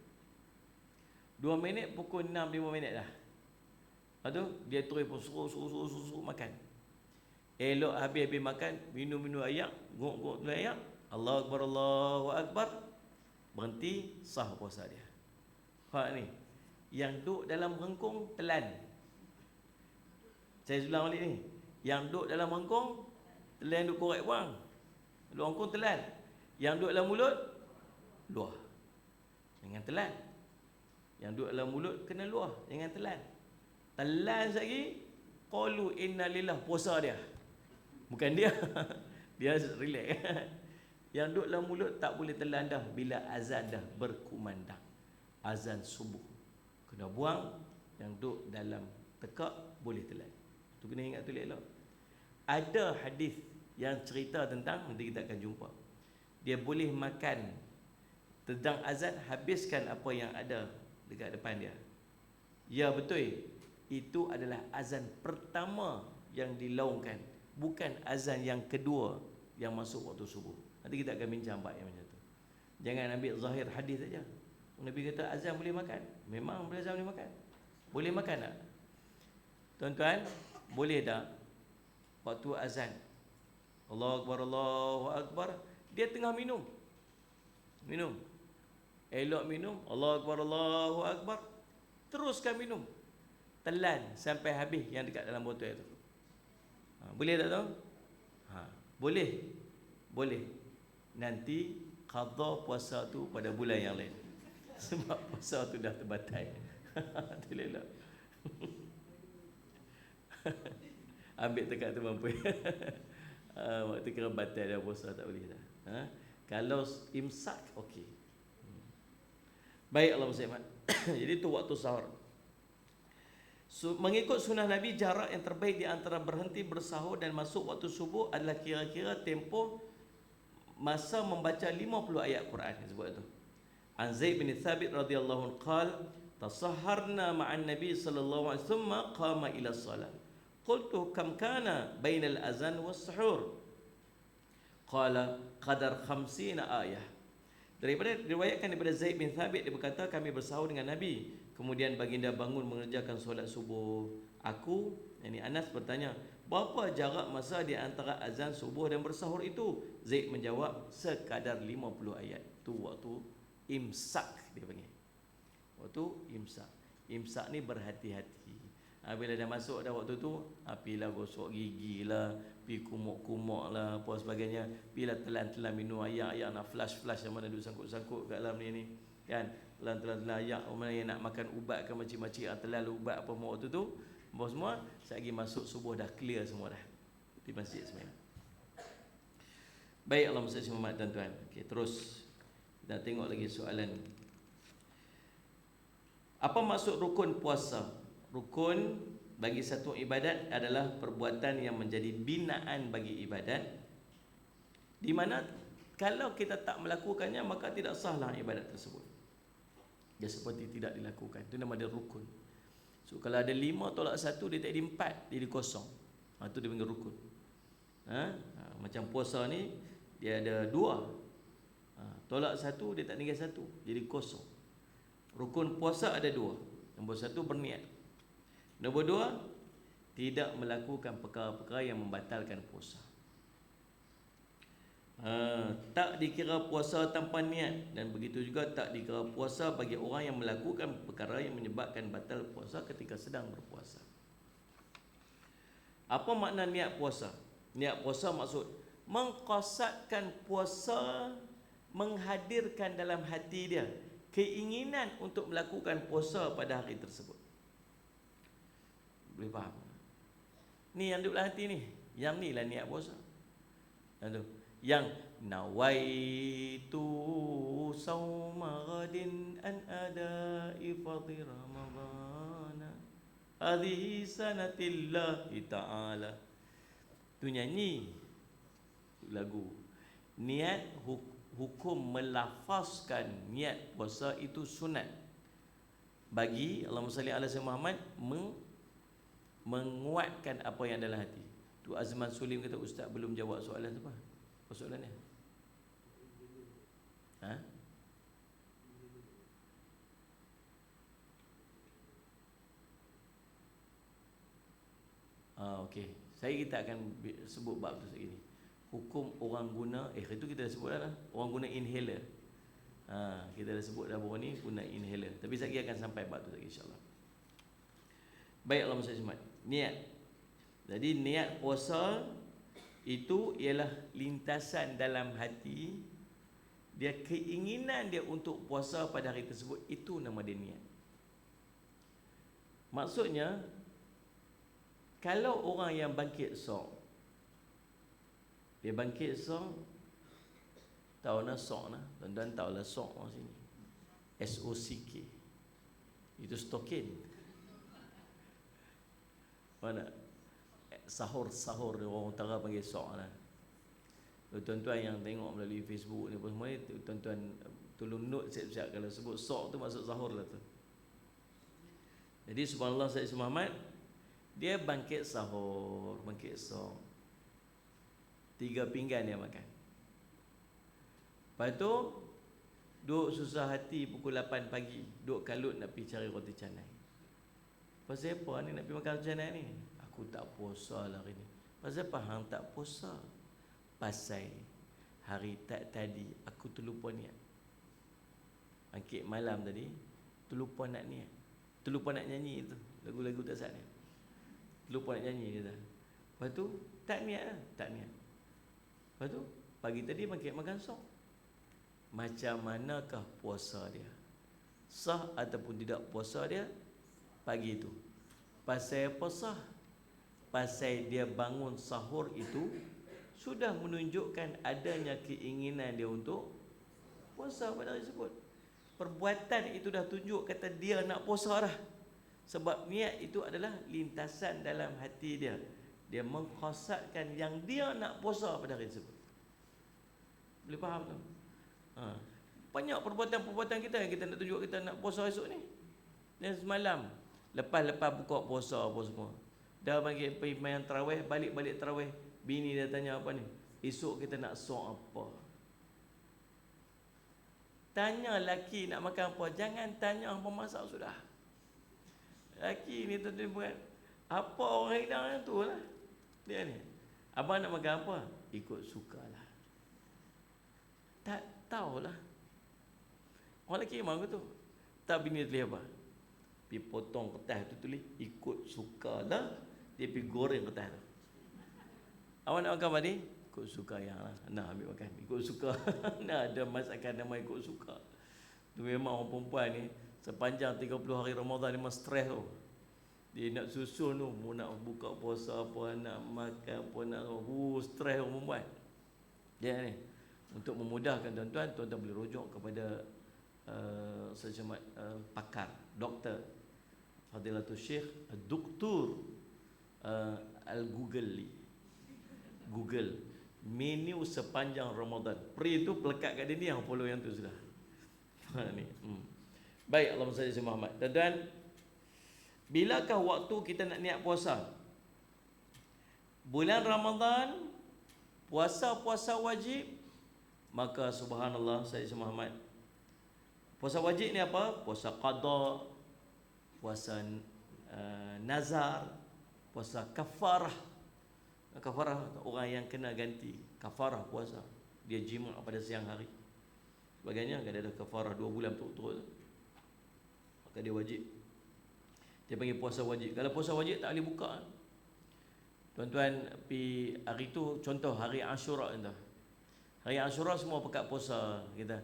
2 minit pukul 6 5 minit dah. Aduh, dia terus pun suruh makan. Elok habis makan, minum ayak, gok tu ayak. Allahu Akbar. Berhenti, sah puasa dia. Faham ni? Yang duduk dalam rengkung telan. Saya ulang balik ni. Yang duduk dalam rengkung telan duk korek buang. Duduk rengkung telan. Yang duduk dalam mulut luah. Jangan telan. Yang duduk dalam mulut kena luah, jangan telan. Telan lagi, qalu inna lillah, puasa dia. Bukan dia. Dia relax. Yang duduk dalam mulut tak boleh telan dah bila azan dah berkumandang. Azan subuh kena buang. Yang duduk dalam tekak boleh telan. Tu kena ingat tu elok. Ada hadis yang cerita tentang, nanti kita akan jumpa. Dia boleh makan tentang azan, habiskan apa yang ada dekat depan dia. Ya betul. Itu adalah azan pertama yang dilaungkan, bukan azan yang kedua yang masuk waktu subuh. Nanti kita akan bincang bab yang macam tu. Jangan ambil zahir hadis saja. Nabi kata azan boleh makan. Memang azan boleh makan. Boleh makan tak? Tuan-tuan, boleh tak waktu azan Allahu Akbar, Allahu Akbar, dia tengah minum. Elok minum, Allahu Akbar, Allahu Akbar, teruskan minum. Telan sampai habis yang dekat dalam botol itu. Boleh tak tahu? Boleh. Nanti qada puasa tu pada bulan yang lain. Sebab puasa tu dah terbatal. Terlelak. Ambil tekat tu mampu. Waktu kira batal dah puasa tak boleh dah. Kalau imsak okey. Baik Allah Muslimat. Jadi tu waktu sahur. Mengikut sunnah Nabi, jarak yang terbaik di antara berhenti bersahur dan masuk waktu subuh adalah kira-kira tempoh masa membaca 50 ayat Quran. Sebut itu. An Zaid bin Thabit radhiyallahu anhu qala tasahharna ma'an Nabi sallallahu alaihi wasallam qama ila salat. Qultu kam kana bainal azan was suhur? Qala qadar 50 ayah. Diriwayatkan daripada Zaid bin Thabit, dia berkata kami bersahur dengan Nabi, kemudian baginda bangun mengerjakan solat subuh. Aku, yakni Anas, bertanya, berapa jarak masa di antara azan subuh dan bersahur itu? Zaid menjawab, sekadar 50 ayat. Tu waktu imsak dia panggil. Waktu imsak. Imsak ni berhati-hati. Bila dah masuk dah waktu tu, pilah gosok gigi lah, pi kumuk-kumuk lah, apa sebagainya, pilah telan-telan minum ayak-ayak, nak flash-flash yang mana duduk sangkut-sangkut kat dalam ni kan, telan-telan ayak, mana yang nak makan ubat ke macam-macam, telan ubat apa semua waktu tu, bawa semua, lagi masuk subuh dah clear semua dah di masjid semuanya. Baik, Allah Muhammad Muhammad, tuan-tuan. Okey, terus kita tengok lagi soalan. Apa maksud rukun puasa? Rukun bagi satu ibadat adalah perbuatan yang menjadi binaan bagi ibadat, di mana kalau kita tak melakukannya maka tidak sahlah ibadat tersebut. Dia seperti tidak dilakukan. Itu nama dia rukun. So kalau ada 5 tolak 1, dia tak jadi 4, dia jadi kosong. Itu dia panggil rukun. Macam puasa ni dia ada 2. Tolak 1, dia tak tinggal 1, jadi kosong. Rukun puasa ada 2. Nombor 1 berniat. Nombor 2, tidak melakukan perkara-perkara yang membatalkan puasa. Tak dikira puasa tanpa niat, dan begitu juga tak dikira puasa bagi orang yang melakukan perkara yang menyebabkan batal puasa ketika sedang berpuasa. Apa makna niat puasa? Niat puasa maksud mengqasadkan puasa, menghadirkan dalam hati dia keinginan untuk melakukan puasa pada hari tersebut. Boleh faham? Ni yang duduk dalam hati ni, yang ni lah niat puasa. Yang nawaitu sauma ghadin an adai fadhi ramadhana hadhihi sanatillahi ta'ala. Tu nyanyi lagu. Niat hukum melafazkan niat puasa itu sunat bagi Allahumma salli ala sayyidina Muhammad, menguatkan apa yang dalam hati. Tu Azman Sulim kata, ustaz belum jawab soalan tu apa? Apa soalan ni? Okey. Kita akan sebut bab tu sekali. Hukum orang guna, itu kita dah sebut dah. Orang guna inhaler. Kita dah sebut dah bahawa ni guna inhaler. Tapi sekali akan sampai bab tu lagi insya-Allah. Baik, Allah Muhammad. Niat. Jadi niat puasa itu ialah lintasan dalam hati dia, keinginan dia untuk puasa pada hari tersebut, itu nama dia niat. Maksudnya kalau orang yang bangkit esok, dia bangkit esok, tahu nak sok nah, tuan-tuan tahu lah sok kat sini. SOCK. Itu stokin. Mana? Sahur dia orang utara panggil sok lah. Tuan-tuan yang tengok melalui Facebook ni apa semua ni, tuan-tuan tolong note siap-siap kalau sebut sok tu maksud sahur lah tu. Jadi subhanallah Said Muhammad, dia bangkit sahur, bangkit sahur, 3 pinggan dia makan. Lepas tu duk susah hati pukul 8 pagi, duk kalut nak pergi cari roti canai. Pasal apa ni nak pergi makan roti canai ni? Aku tak puasa lah hari ni. Pasal apa hang tak puasa? Pasal hari tak tadi aku terlupa niat. Bangkit malam tadi terlupa nak niat. Terlupa nak nyanyi tu, lagu-lagu tak sah ni. Terlupa nak nyanyi dia. Lepas tu tak niat lah, tak niat. Lepas tu pagi tadi bangkit makan sop. Macam manakah puasa dia? Sah ataupun tidak puasa dia pagi itu? Pasal apa sah? Pasal dia bangun sahur itu sudah menunjukkan adanya keinginan dia untuk puasa pada hari tersebut. Perbuatan itu dah tunjuk kata dia nak puasa dah. Sebab niat itu adalah lintasan dalam hati dia. Dia mengkhasadkan yang dia nak puasa pada hari tersebut. Boleh faham tak? Banyak perbuatan-perbuatan kita yang kita nak tunjuk kita nak puasa esok ni. Dan semalam lepas buka puasa apa semua, dah bagi pergi main tarawih, balik tarawih, bini dia tanya apa ni, esok kita nak sok apa. Tanya laki nak makan apa, jangan tanya apa masak sudah. Laki ni tu buat apa orang hidang tu lah. Dia ni, abang nak makan apa, ikut sukalah. Tak tahulah. Orang lelaki memang tu. Tak, bini tulis apa? Pergi potong kertas tu tulis ikut sukalah. Dia pergi goreng kertas tu. Awak nak makan apa ni? Ikut suka yang lah. Nak ambil makan ikut suka. Nak ada masakan nama ikut suka. Tu memang orang perempuan ni sepanjang 30 hari Ramadan memang stres tu. Dia nak susun tu, mau nak buka puasa apa, nak makan apa, nak stres orang perempuan. Dia ni untuk memudahkan tuan-tuan boleh rujuk kepada pakar, doktor Fadilatul Syekh Dr. Google menu sepanjang Ramadan. Pre itu pelekat kat dia ni, yang follow yang tu sudah. Ni. Baik, Allahumma salli ala Muhammad. Tuan-tuan, bilakah waktu kita nak niat puasa? Bulan Ramadan, puasa wajib, maka subhanallah Sayyid Muhammad, puasa wajib ni apa? Puasa qada, puasa nazar, puasa kafarah. Kafarah orang yang kena ganti kafarah puasa, dia jima pada siang hari sebagainya. Ada kafarah 2 bulan turut-turut, maka dia wajib, dia panggil puasa wajib. Kalau puasa wajib tak boleh buka. Tuan-tuan pi hari tu, contoh hari Ashura tu. Hari Ashura semua pekat puasa kita.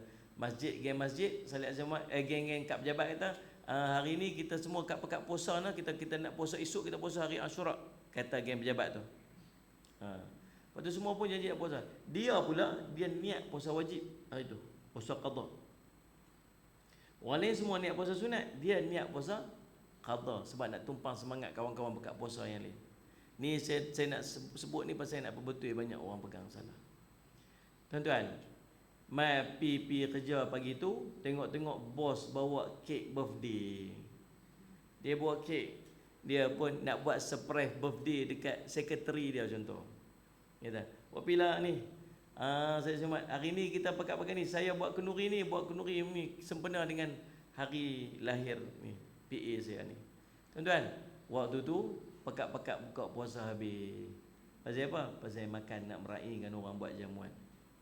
Geng masjid Salih Azam, geng-geng kat pejabat kata, hari ni kita semua kat pekat puasa nah, kita nak puasa esok, kita puasa hari Ashura, kata geng pejabat tu. Lepas tu semua pun janji nak puasa. Dia pula dia niat puasa wajib hari tu, puasa qada. Orang lain semua niat puasa sunat, dia niat puasa qada sebab nak tumpang semangat kawan-kawan pekat puasa yang lain. Ni saya nak sebut ni pasal nak perbetul banyak orang pegang salah. Tuan-tuan, mai pi kerja pagi tu, tengok bos bawa kek birthday. Dia bawa kek, dia pun nak buat surprise birthday dekat sekretari dia contoh. Kata, buat pila ni. Saya cuma hari ni kita pakai ni, saya buat kenduri ni sempena dengan hari lahir ni PA saya ni. Tuan-tuan, waktu tu pekat-pekat buka puasa habis. Pasal apa? Pasal makan nak meraihkan orang buat jamuan.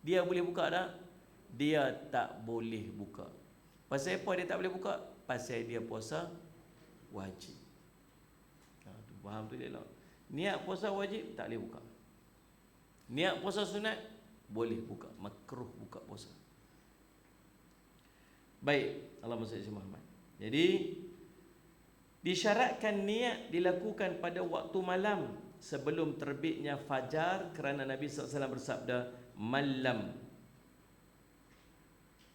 Dia boleh buka tak? Dia tak boleh buka. Pasal apa dia tak boleh buka? Pasal dia puasa wajib. Tu faham tu dia lah. Niat puasa wajib tak boleh buka. Niat puasa sunat boleh buka, makruh buka puasa. Baik, Allahumma salli ala Muhammad. Jadi disyaratkan niat dilakukan pada waktu malam sebelum terbitnya fajar, kerana Nabi SAW bersabda, "Malam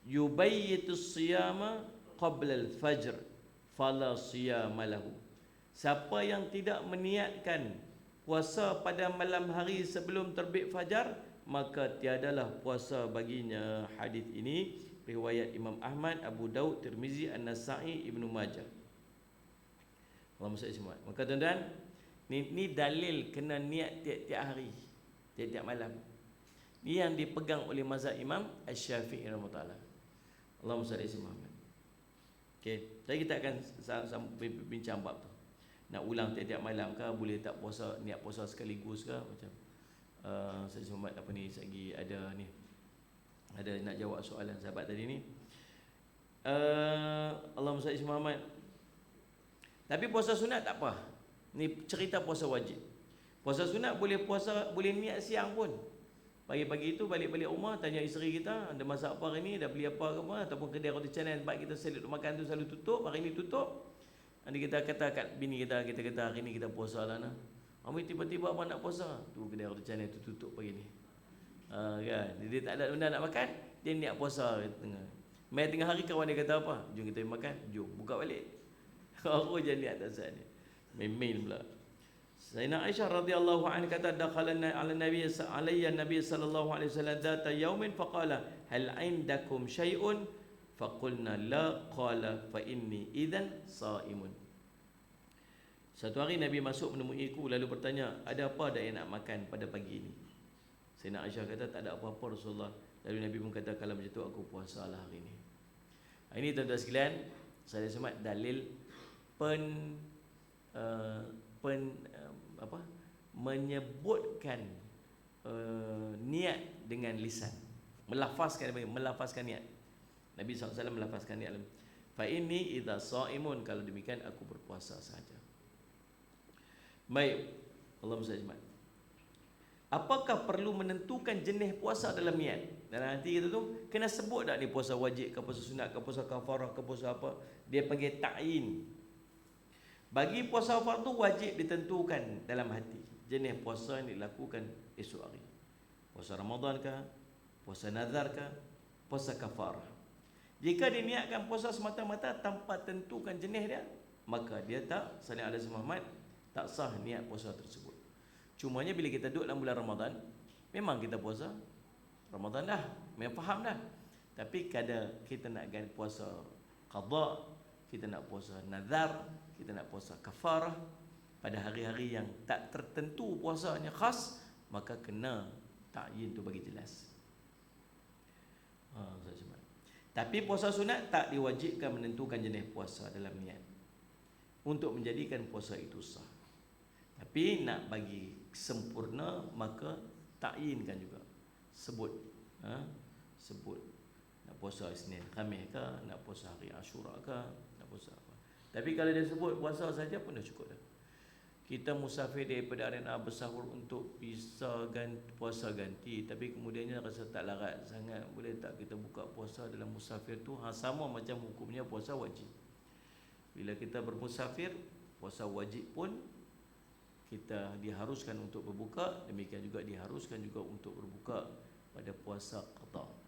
yubayyitu siyama qabla al-fajr fala siyama lahu." Siapa yang tidak meniatkan puasa pada malam hari sebelum terbit fajar, maka tiadalah puasa baginya. Hadis ini riwayat Imam Ahmad, Abu Daud, Tirmizi, An-Nasa'i, Ibnu Majah. Allahumma salli semua. Maka tuan-tuan, ni dalil kena niat tiap-tiap hari, tiap-tiap malam. Ni yang dipegang oleh mazhab Imam Asy-Syafi'i rahimahullah. Allahumma salli semua. Okey, jadi kita akan bincang bab tu. Nak ulang tiap-tiap malam ke, boleh tak puasa, niat puasa sekaligus ke, macam saya Muhammad apa ni, lagi ada ni, ada nak jawab soalan sahabat tadi ni. Allahumma salli Muhammad. Tapi puasa sunat tak apa. Ni cerita puasa wajib. Puasa sunat boleh puasa, boleh niat siang pun. Pagi-pagi itu balik-balik rumah, tanya isteri kita, ada masak apa hari ni, dah beli apa ke apa, ataupun kedai roti canai tempat kita selalu makan tu selalu tutup, hari ni tutup. Nanti kita kata kat bini kita kata hari ni kita puasa lah nah. Ambil tiba-tiba apa nak puasa? Tu kedai roti canai tu tutup pagi ni. Kan? Dia tak ada benda nak makan, dia niat puasa tengah. Mai tengah hari kawan dia kata apa? Jom kita makan, jom buka balik. Aku je niat tak sah ni. Main-main pula. Sayyidina Aisyah radhiyallahu anha kata dakhalana ala nabi sallallahu alaihi wasallam data yaumin faqala hal indakum syai'un faqulna la qala fa inni idzan saimun. Satu hari Nabi masuk menemuiku lalu bertanya, ada apa dak yang nak makan pada pagi ini? Sayyidina Aisyah kata tak ada apa-apa Rasulullah. Lalu Nabi pun kata kalau macam tu aku puasalah hari ini. Ini tuan-tuan sekalian, saya semat dalil menyebutkan niat dengan lisan, melafazkan niat. Nabi SAW melafazkan niat. Fa inni idza shaimun, kalau demikian aku berpuasa saja. Baik, Allahumma salli. Apakah perlu menentukan jenis puasa dalam niat? Dalam hati kita tu kena sebut tak ni puasa wajib ke, puasa sunat ke, puasa kafarah ke, puasa apa? Dia panggil ta'yin. Bagi puasa fardu wajib ditentukan dalam hati jenis puasa yang dilakukan esok hari. Puasa Ramadan ke, puasa nazar ke, puasa kafarah. Jika diniatkan puasa semata-mata tanpa tentukan jenis dia, maka dia tak salih alaihi Muhammad, tak sah niat puasa tersebut. Cumanya bila kita duduk dalam bulan Ramadan, memang kita puasa Ramadan dah, memang faham dah. Tapi kadang kita nak ganti puasa qada, kita nak puasa nazar, kita nak puasa kafarah pada hari-hari yang tak tertentu puasanya khas, maka kena ta'yin tu bagi jelas. Tapi puasa sunat tak diwajibkan menentukan jenis puasa dalam niat untuk menjadikan puasa itu sah. Tapi nak bagi sempurna maka ta'yinkan juga. Sebut sebut nak puasa Isnin Khamis ke, nak puasa hari Ashura ke, nak puasa apa. Tapi kalau dia sebut puasa saja pun dah cukup dah. Kita musafir daripada arena bersahur untuk bisa puasa ganti, tapi kemudiannya rasa tak larat sangat, boleh tak kita buka puasa dalam musafir tu? Sama macam hukumnya puasa wajib. Bila kita bermusafir, puasa wajib pun kita diharuskan untuk berbuka, demikian juga diharuskan juga untuk berbuka pada puasa qada.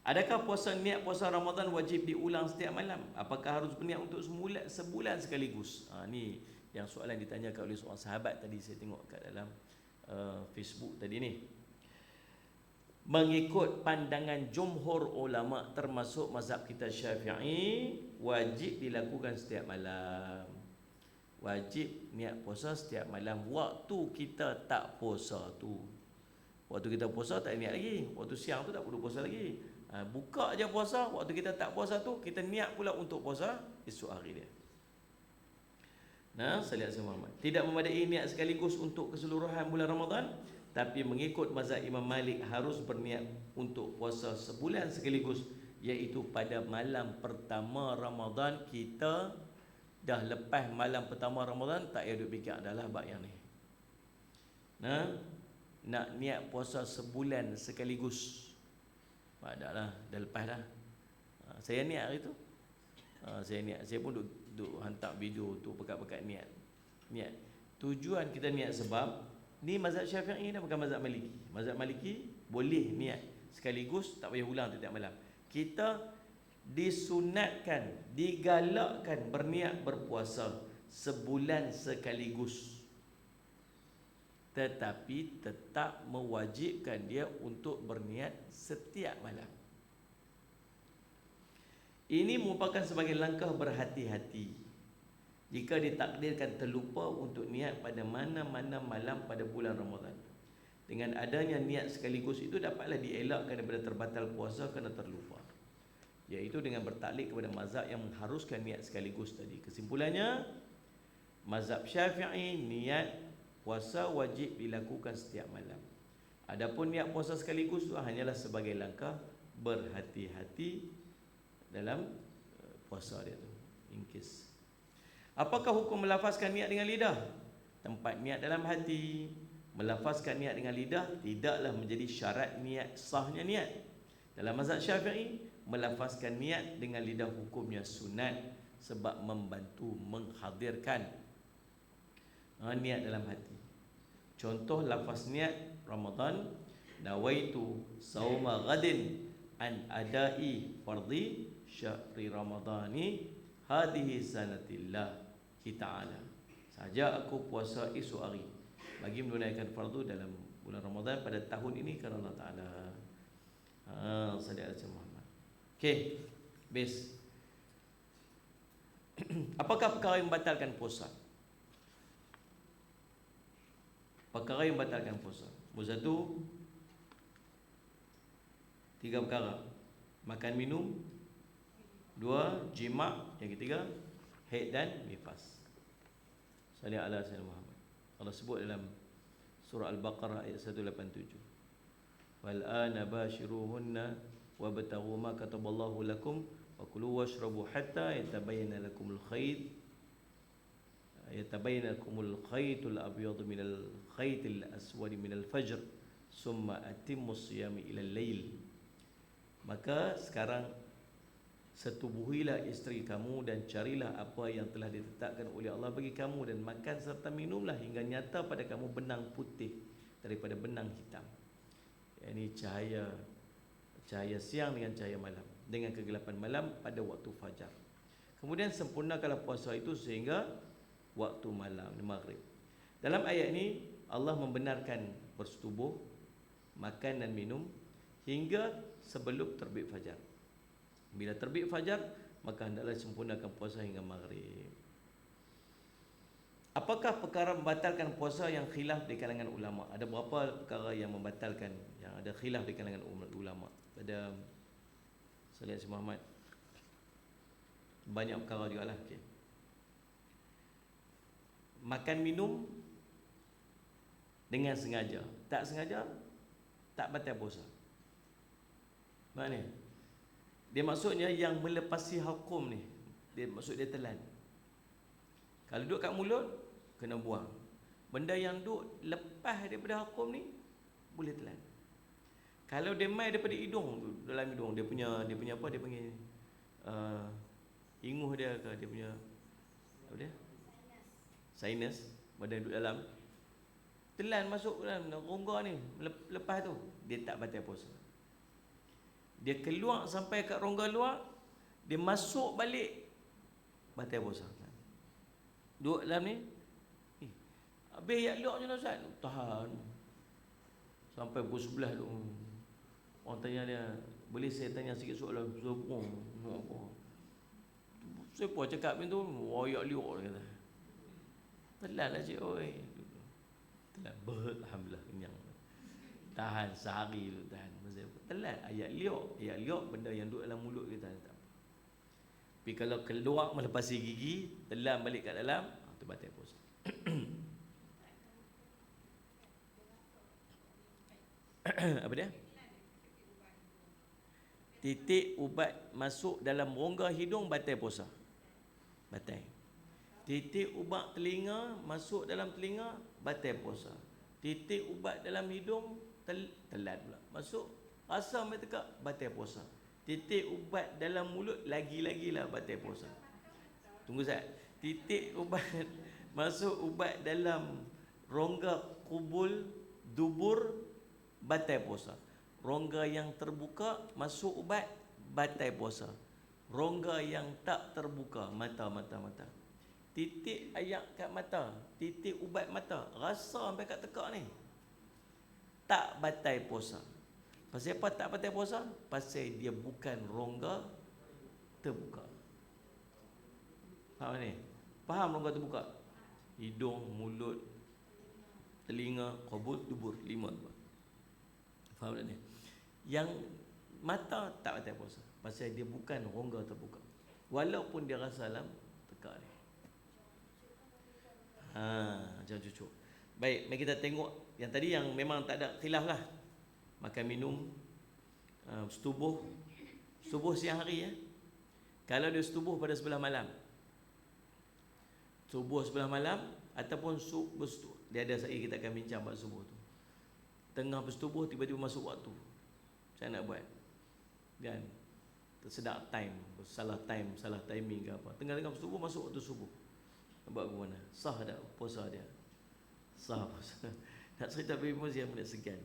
Adakah niat puasa Ramadan wajib diulang setiap malam? Apakah harus berniat untuk sebulan sekaligus? Ni yang soalan ditanyakan oleh seorang sahabat tadi, saya tengok kat dalam Facebook tadi ni. Mengikut pandangan jumhur ulama termasuk mazhab kita Syafi'i, wajib dilakukan setiap malam. Wajib niat puasa setiap malam. Waktu kita tak puasa tu, waktu kita puasa tak niat lagi, waktu siang tu tak perlu puasa lagi. Buka aja puasa, waktu kita tak puasa tu kita niat pula untuk puasa esok hari dia. Nah, sallallahu alaihi wasallam. Tidak memadai niat sekaligus untuk keseluruhan bulan Ramadan, tapi mengikut mazhab Imam Malik harus berniat untuk puasa sebulan sekaligus, iaitu pada malam pertama Ramadan. Kita dah lepas malam pertama Ramadan, tak payah duk fikir adalah bab yang ni. Nah, nak niat puasa sebulan sekaligus. Dah lah, dah lepas dah. Saya niat hari tu. Saya pun duk hantar video tu pekat-pekat niat. Tujuan kita niat sebab ni mazhab Syafi'i dah, bukan mazhab Maliki. Mazhab Maliki boleh niat sekaligus, tak payah ulang setiap malam. Kita disunatkan, digalakkan berniat berpuasa sebulan sekaligus, tetapi tetap mewajibkan dia untuk berniat setiap malam. Ini merupakan sebagai langkah berhati-hati jika ditakdirkan terlupa untuk niat pada mana-mana malam pada bulan Ramadan. Dengan adanya niat sekaligus itu dapatlah dielakkan daripada terbatal puasa kerana terlupa, iaitu dengan bertaklid kepada mazhab yang mengharuskan niat sekaligus tadi. Kesimpulannya, mazhab Syafi'i niat puasa wajib dilakukan setiap malam. Adapun niat puasa sekaligus itu hanyalah sebagai langkah berhati-hati dalam puasa dia tu. Ingkis. Apakah hukum melafazkan niat dengan lidah? Tempat niat dalam hati. Melafazkan niat dengan lidah tidaklah menjadi syarat niat sahnya niat. Dalam mazhab Syafi'i, melafazkan niat dengan lidah hukumnya sunat sebab membantu menghadirkan niat dalam hati. Contoh lafaz niat Ramadan, nawaitu sauma ghadin an adai fardhi syahri ramadani hadhihi sanatillah ta'ala. Saja aku puasa esok hari bagi menunaikan fardu dalam bulan Ramadan pada tahun ini kerana Allah Ta'ala. Sallallahu alaihi Muhammad. Okey, base. Apakah perkara yang membatalkan puasa? Perkara yang membatalkan puasa. Nombor satu, 3 perkara. Makan minum. 2, jima'. Yang ketiga, haid dan nifas. Sallallahu alaihi Muhammad. Allah sebut dalam surah Al-Baqarah ayat 187. Wal ana bashiruhunna wabtaghu ma kataballahu lakum wa kulu washrabu hatta yatabayyana lakumul khaytul abyad minal khaytil aswad minal fajr summa atimmus siyami ilal lail. Maka sekarang setubuhilah isteri kamu dan carilah apa yang telah ditetapkan oleh Allah bagi kamu, dan makan serta minumlah hingga nyata pada kamu benang putih daripada benang hitam. Ini cahaya siang dengan cahaya malam, dengan kegelapan malam pada waktu fajar. Kemudian sempurnakanlah puasa itu sehingga waktu malam, maghrib. Dalam ayat ini Allah membenarkan bersetubuh, makan dan minum hingga sebelum terbit fajar. Bila terbit fajar, maka hendaklah sempurnakan puasa hingga maghrib. Apakah perkara membatalkan puasa yang khilaf di kalangan ulama? Ada berapa perkara yang membatalkan, yang ada khilaf di kalangan ulama? Ada Salih Muhammad. Banyak perkara jugalah. Okay. Makan minum dengan sengaja. Tak sengaja, tak batal puasa. Mana? Dia maksudnya yang melepasi hukum ni, dia maksud dia telan. Kalau duduk kat mulut, kena buang. Benda yang duduk lepas daripada hukum ni, boleh telan. Kalau dia mai daripada hidung tu, dalam hidung dia punya apa dia panggil, inguh dia ke, dia punya apa dia, sinus, benda duduk dalam, telan masuk dalam rongga ni, lepas tu dia tak batal puasa. Dia keluar sampai kat rongga luar, dia masuk balik, batal puasa. Duduk dalam ni, habis yak luar je lah Ustaz, tahan sampai pukul 11 tu. Orang tanya dia, boleh saya tanya sikit soalan? Siapa cakap macam tu? Oh, yak liuk, dia kata. Telan lah cik, oi. Telan, alhamdulillah, kenyang. Tahan sehari tu, tahan. Telan, ayat liuk benda yang duduk dalam mulut kita tak. Tapi kalau keluar melepasi gigi, telan balik kat dalam, tu batal puasa. Apa dia? Titik ubat masuk dalam rongga hidung, batal puasa. Batal. Titik ubat telinga masuk dalam telinga, batal puasa. Titik ubat dalam hidung, telan pula masuk, rasa sampai tekak, batal puasa. Titik ubat dalam mulut, lagi-lagilah batal puasa. Tunggu sekejap. Titik ubat masuk ubat dalam rongga kubul dubur, batal puasa. Rongga yang terbuka masuk ubat, batal puasa. Rongga yang tak terbuka, mata. Titik ayak kat mata, titik ubat mata, rasa sampai kat tekak ni, tak batal puasa. Pasal apa tak batal puasa? Pasal dia bukan rongga terbuka. Faham ni? Faham rongga terbuka? Hidung, mulut, telinga, qabul, dubur, 5 tu. Faham tak ni? Yang mata tak batal puasa, pasal dia bukan rongga terbuka. Walaupun dia rasa dalam tekak ni. Macam cucuk. Baik, mari kita tengok yang tadi yang memang tak ada khilaf lah. Makan minum, setubuh siang hari ya. Kalau dia setubuh pada sebelah malam, subuh sebelah malam ataupun dia ada saya kita akan bincang bab subuh tu. Tengah bersetubuh tiba-tiba masuk waktu. Macam nak buat? Kan? Tersedak time, salah timing ke apa. Tengah-tengah bersetubuh masuk waktu subuh. Nak buat ke mana? Sah tak puasa dia? Sah puasa. Nak cerita pergi pun dia nak segan.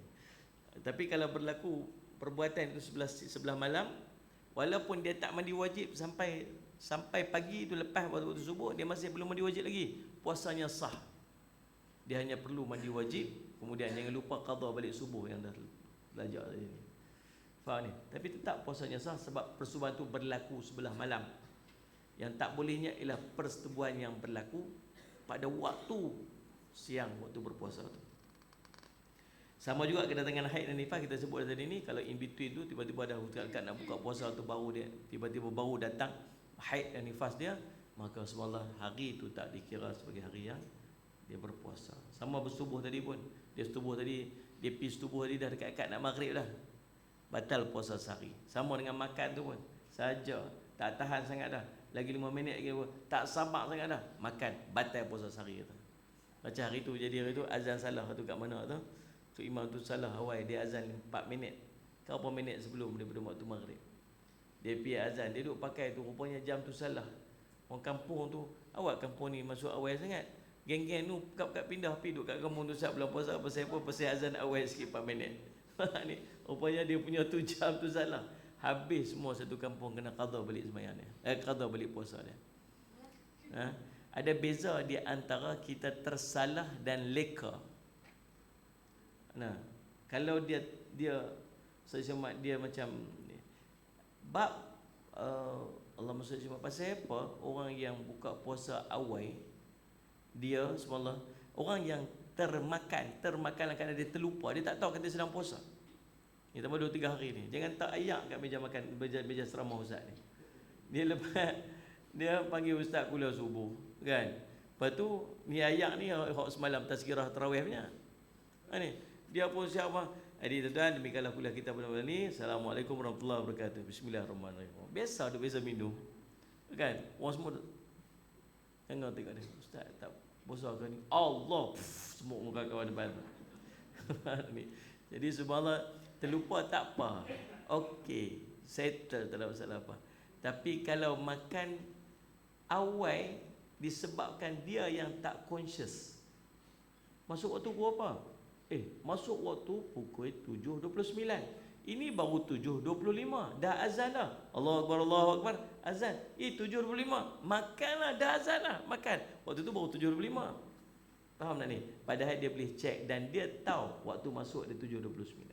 Tapi kalau berlaku perbuatan itu sebelah malam, walaupun dia tak mandi wajib sampai pagi itu lepas waktu subuh, dia masih belum mandi wajib lagi, puasanya sah. Dia hanya perlu mandi wajib, kemudian jangan lupa qada balik subuh yang dah belajar tadi ni. Faham ni? Tapi tetap puasanya sah sebab persubuhan itu berlaku sebelah malam. Yang tak bolehnya ialah persetubuhan yang berlaku pada waktu siang, waktu berpuasa tu. Sama juga kedatangan haid dan nifas kita sebut tadi ni. Kalau in between tu tiba-tiba dah dekat nak buka puasa tu, baru dia tiba-tiba baru datang haid dan nifas dia, maka subhanallah hari itu tak dikira sebagai hari yang dia berpuasa. Sama bersetubuh tadi pun, dia setubuh tadi, dia pergi setubuh tadi dah dekat-dekat nak maghrib dah, batal puasa sehari. Sama dengan makan tu pun, saja tak tahan sangat dah, lagi 5 minit lagi tak sabar sangat dah, makan, batal puasa sehari kata. Macam hari tu jadi hari tu azan salah tu kat mana tu? Tu imam tu salah awal, dia azan 4 minit ke berapa minit sebelum daripada waktu maghrib. Dia pergi azan, dia duduk pakai tu, rupanya jam tu salah. Orang kampung tu, awak kampung ni masuk awal sangat. Geng-geng tu kat pindah pergi duduk kat kampung tu saat bulan puasa, pasal apa? Pasal azan awal sikit 4 minit. Ni rupanya dia punya tu jam tu salah. Habis semua satu kampung kena qada balik sembahyang dia. Qada balik puasa dia. Ada beza di antara kita tersalah dan leka. Nah, kalau dia sesama dia macam ni. Bab Allah maksud cuma pasal apa? Orang yang buka puasa awal, dia subhanallah, orang yang termakan kerana dia terlupa, dia tak tahu kata sedang puasa. Ni tambah 2-3 hari ni. Jangan tak ayak kat meja makan, meja ceramah ustaz ni. Dia lepas dia panggil ustaz kuliah subuh, kan? Lepas tu ni ayak ni hak semalam tazkirah tarawih punya. Ni dia pun siapa? Jadi tuan-tuan, demikianlah kuliah kita pada malam ni. Assalamualaikum warahmatullahi wabarakatuh. Bismillahirrahmanirrahim. Biasa tu biasa minum. Kan? Orang semua tengok dia. Ustaz tak puasa ke ni? Allah, semua muka kawan depan. Ni. Jadi subhanallah, terlupa tak apa. Okey, settle, tak ada masalah apa. Tapi kalau makan awal disebabkan dia yang tak conscious. Masuk waktu pukul apa? Masuk waktu pukul 7.29. Ini baru 7.25. Dah azan dah. Allahu Akbar, Allahu Akbar. Azan. 7.25. Makanlah, dah azan dah. Makan. Waktu tu baru 7.25. Faham tak ni? Padahal dia boleh cek dan dia tahu waktu masuk dia 7.29.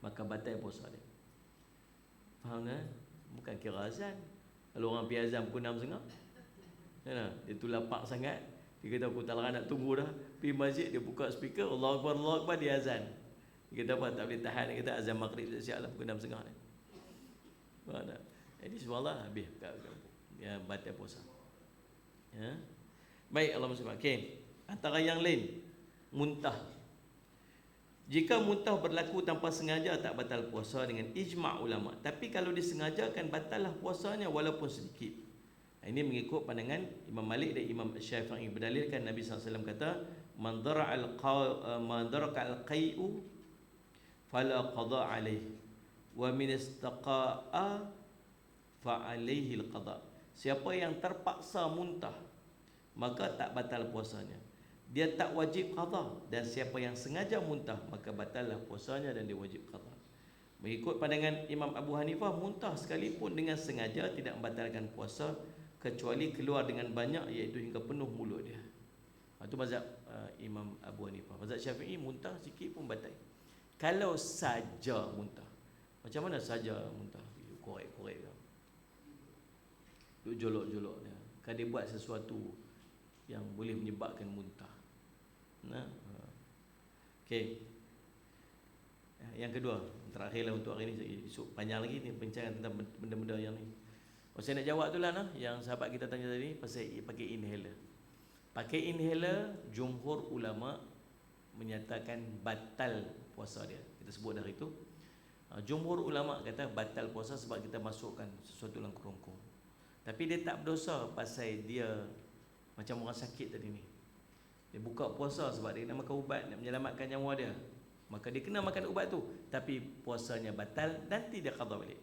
Maka batal puasa dia. Faham tak? Bukan kira azan. Kalau orang pergi azan pukul 6.30, dia tu lapak sangat. Dia kata aku tak nak tunggu dah. Pergi masjid, dia buka speaker, Allahu Akbar, Allahu Akbar, dia azan. Dia kata apa? Tak boleh tahan. Dia kata azan maghrib siap lah pukul 6.30 ni. Faham tak? Jadi subhanallah habis ya, batal puasa. Ya. Baik, Allah SWT. Okey. Antara yang lain, muntah. Jika muntah berlaku tanpa sengaja tak batal puasa dengan ijma' ulama. Tapi kalau disengajakan batallah puasanya walaupun sedikit. Ini mengikut pandangan Imam Malik dan Imam Syafi'i. Berdalilkan Nabi SAW kata, man daraka al-qai'u fala qada alaih wa min istaqa'a fa alaihi al-qada. Siapa yang terpaksa muntah maka tak batal puasanya, dia tak wajib qada. Dan siapa yang sengaja muntah maka batallah puasanya dan dia wajib qada. Mengikut pandangan Imam Abu Hanifah, muntah sekalipun dengan sengaja tidak membatalkan puasa kecuali keluar dengan banyak, iaitu hingga penuh mulut dia. Itu mazhab Imam Abu Hanifah. Mazhab Syafi'i, muntah sikit pun batal. Kalau saja muntah. Macam mana saja muntah? Korek-korek ke? duk jolok-jolok dia. Kan dia buat sesuatu yang boleh menyebabkan muntah. Nah, okey. Yang kedua, terakhirlah untuk hari ni. Esok panjang lagi ni perbincangan tentang benda-benda yang ni. Saya nak jawab tu lah nah, yang sahabat kita tanya tadi pasal pakai inhaler. Pakai inhaler, jumhur ulama menyatakan batal puasa dia. Kita sebut dari itu. Jumhur ulama kata batal puasa sebab kita masukkan sesuatu dalam kerongkong. Tapi dia tak berdosa pasal dia macam orang sakit tadi ni. Dia buka puasa sebab dia nak makan ubat nak menyelamatkan nyawa dia. Maka dia kena makan ubat tu, tapi puasanya batal, nanti dia qada balik.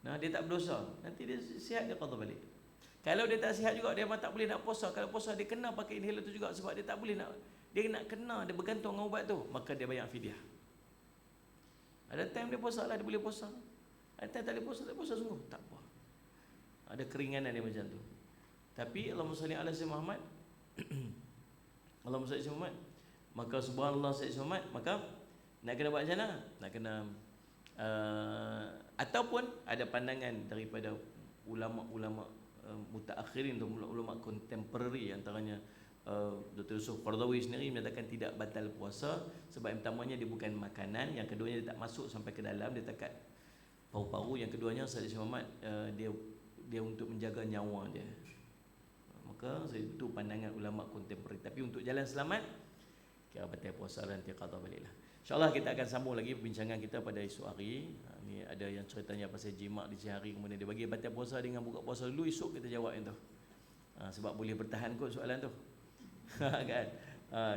Nah, dia tak berdosa, nanti dia sihat, dia qada balik. Kalau dia tak sihat juga, dia memang tak boleh nak puasa. Kalau puasa dia kena pakai inhaler tu juga sebab dia tak boleh nak, dia nak kena, dia bergantung dengan ubat tu, maka dia bayar fidyah. Ada time dia puasa lah, dia boleh puasa. Ada time tak boleh puasa, tak puasa sungguh, tak apa. Ada keringanan dia macam tu. Tapi Allahumma salli ala sayyidina Muhammad Allahumma salli ala Muhammad, maka subhanallah sayyidina Muhammad, maka nak kena buat macam mana? Nak kena ataupun ada pandangan daripada ulama-ulama mutaakhirin atau ulama contemporary, antaranya Dr. Yusuf Qaradawi sendiri menyatakan tidak batal puasa sebab yang pertamanya dia bukan makanan, yang keduanya dia tak masuk sampai ke dalam, dia takat paru-paru, yang keduanya sayyidina Muhammad dia untuk menjaga nyawa dia. Maka itu pandangan ulama kontemporari. Tapi untuk jalan selamat, kira batal puasa dan dia qada baliklah. InsyaAllah kita akan sambung lagi perbincangan kita pada esok hari. Ni ada yang ceritanya pasal jimat di siang hari, kemudian dia bagi batal puasa dengan buka puasa dulu, esok kita jawab yang tu. Sebab boleh bertahan kot soalan tu. Kan?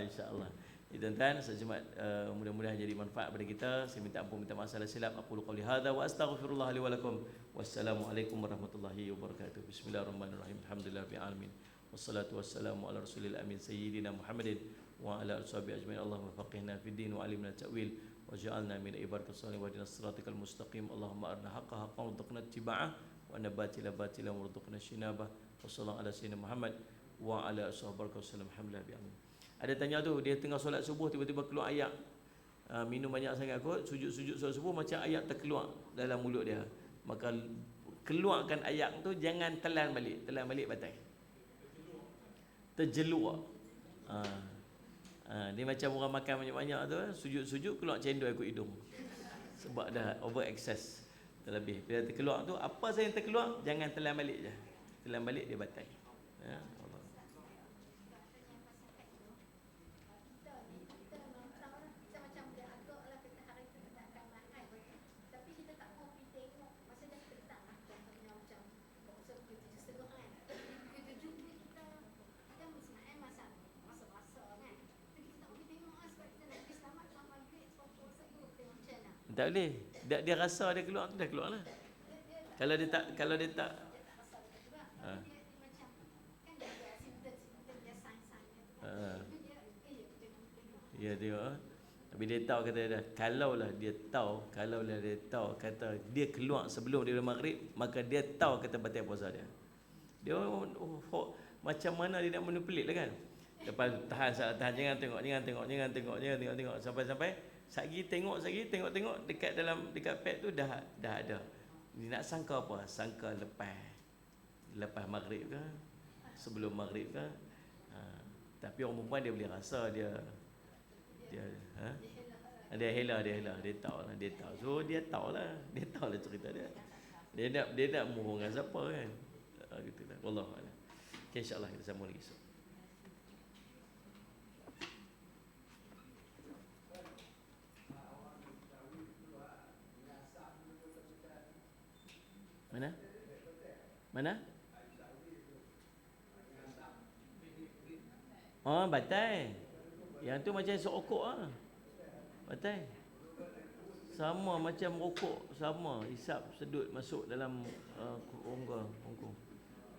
InsyaAllah. Tuan-tuan, sejemat mudah-mudahan jadi manfaat pada kita. Saya minta ampun, minta maaf salah silap. Aqulu qouli hadza wa astaghfirullah li wa lakum. Wassalamualaikum warahmatullahi wabarakatuh. Bismillahirrahmanirrahim. Alhamdulillahirabbil alamin. Wassalatu wassalamu ala rasulil amin sayyidina Muhammadin wa ala ashabihi ajmain. Allahumma faqihna fid din wa alimna ta'wil waj'alna min ibadatis salihin wa ihdinas siratal mustaqim. Allahumma arina haqqan haqqan warzuqna ittiba'ah wa anna batila batilan warzuqna ijtinabah. Wassallallahu ala sayyidina Muhammad wa ala ashabihi wasallam. Alhamdulillah. Ada tanya tu, dia tengah solat subuh tiba-tiba keluar ayak, minum banyak sangat kot, sujud-sujud solat subuh macam ayak terkeluar dalam mulut dia. Maka keluarkan ayak tu, jangan telan balik batal. Terjelur. Dia macam orang makan banyak-banyak tu, sujud-sujud keluar cendol ikut hidung. Sebab dah over excess, terlebih. Bila terkeluar tu, apa saja yang terkeluar, jangan telan balik je. Telan balik dia batal. Tak boleh. Dia rasa dia keluar tu dah keluar lah. Kalau dia tak ya dia. Tapi dia tahu kata dah, kalaulah dia tahu kata dia keluar sebelum dia maghrib, maka dia tahu kata batal puasa dia. Dia macam mana dia nak pelik lah kan. Lepas tahan jangan tengok sampai Sagi tengok dekat pad tu dah ada. Dia nak sangka apa? Sangka lepas maghrib ke? Sebelum maghrib ke? Tapi orang perempuan dia boleh rasa dia hela, dia tahu. So dia tahu lah cerita dia. Dia nak mohon dengan siapa kan? Gitulah. Wallahu a'lam. Okay, insya-Allah kita sambung lagi esok. Mana? Oh, batal. Yang tu macam serokok ah. Batal. Sama macam rokok, sama hisap sedut masuk dalam rongga.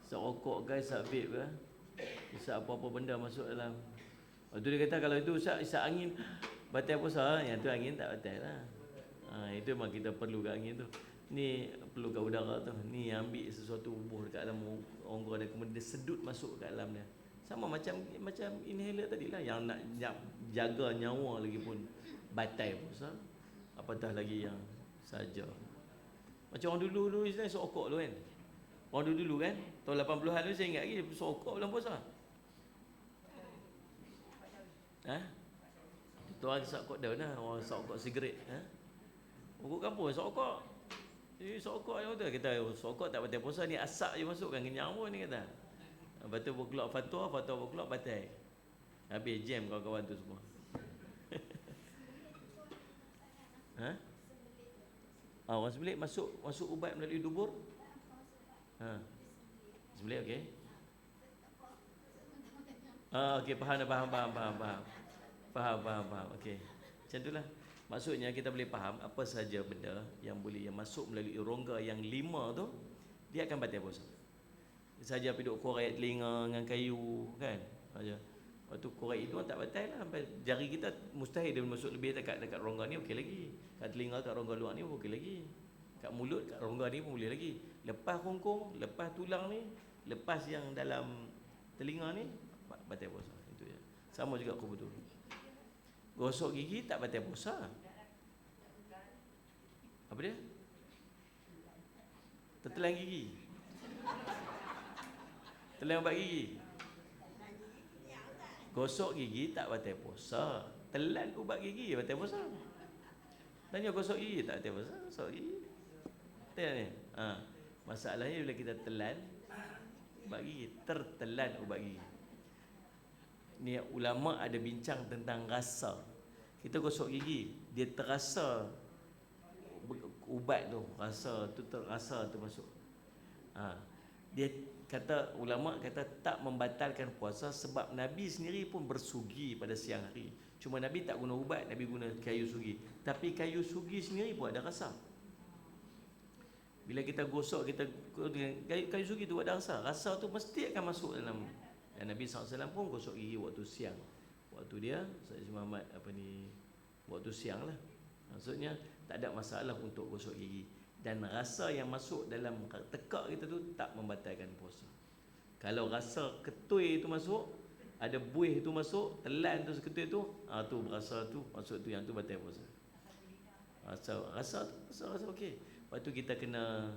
Serokok ke, hisap vape ke, hisap apa-apa benda masuk dalam. Lepas tu dia kata kalau itu hisap angin batal puasa, yang tu angin tak batal lah. Itu memang kita perlukan angin tu. Ni perlukan udara tu. Ni ambil sesuatu bubuh dekat dalam rongga dia, kemudian dia sedut masuk kat dalam dia. Sama macam inhaler tadilah, yang nak jaga nyawa lagi pun batal puasa. Apatah lagi yang saja. Macam orang dulu Islam sokok tu kan. Orang dulu kan, tahun 80-an tu saya ingat lagi sokok bulan puasa. Ha? Tu orang sokok dah nah, orang sokok sigaret, ha? Orang kampung sokok. Sokok yang betul kita sokok tak batal puasa ni, asap je masukkan kenyang pun ni kata. Lepas tu berkeluar fatwa berkeluar batal. Habis jam kawan-kawan tu semua. Ha? Orang sebelik masuk ubat melalui dubur. Ha. Sebelik okey. Okey, faham. Faham. Okey. Macam itulah. Maksudnya kita boleh faham apa saja benda yang masuk melalui rongga yang 5 tu, dia akan batal puasa. Saja duk korek telinga dengan kayu kan. Saja. Waktu korek itu tak batal lah. Sampai jari kita mustahil dia masuk lebih dekat rongga ni okey lagi. Kat telinga kat rongga luar ni okey lagi. Kat mulut kat rongga ni pun boleh lagi. Lepas kongkong, lepas tulang ni, lepas yang dalam telinga ni batal puasa. Itu je. Sama juga kubutur. Gosok gigi tak batal puasa. Apa dia? Tertelan gigi. Telan ubat gigi. Gosok gigi tak batal puasa. Telan ubat gigi batal puasa. Tanya gosok gigi tak batal puasa. Gosok gigi. Tengok ni. Masalahnya bila kita telan ubat gigi, tertelan ubat gigi. Ni ulama ada bincang tentang rasa. Kita gosok gigi, dia terasa ubat tu, rasa tu terasa tu masuk. Dia kata, ulama kata tak membatalkan puasa sebab Nabi sendiri pun bersugi pada siang hari. Cuma Nabi tak guna ubat, Nabi guna kayu sugi. Tapi kayu sugi sendiri pun ada rasa. Bila kita gosok, kita kayu sugi tu ada rasa. Rasa tu mesti akan masuk dalam. Dan Nabi SAW pun gosok gigi waktu siang. Waktu dia, Sayyid Muhammad waktu siang lah. Maksudnya tak ada masalah untuk gosok gigi. Dan rasa yang masuk dalam tekak kita tu tak membatalkan puasa. Kalau rasa ketui tu masuk, ada buih tu masuk, telan tu seketui tu, tu berasa tu, masuk tu yang tu batal puasa. Rasa okey. Lepas tu kita kena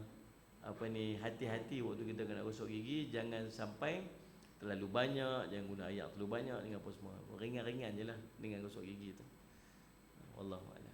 hati-hati waktu kita kena gosok gigi, jangan sampai terlalu banyak, jangan guna air terlalu banyak dengan apa semua. Ringan-ringan je lah dengan gosok gigi tu. Wallahu a'lam.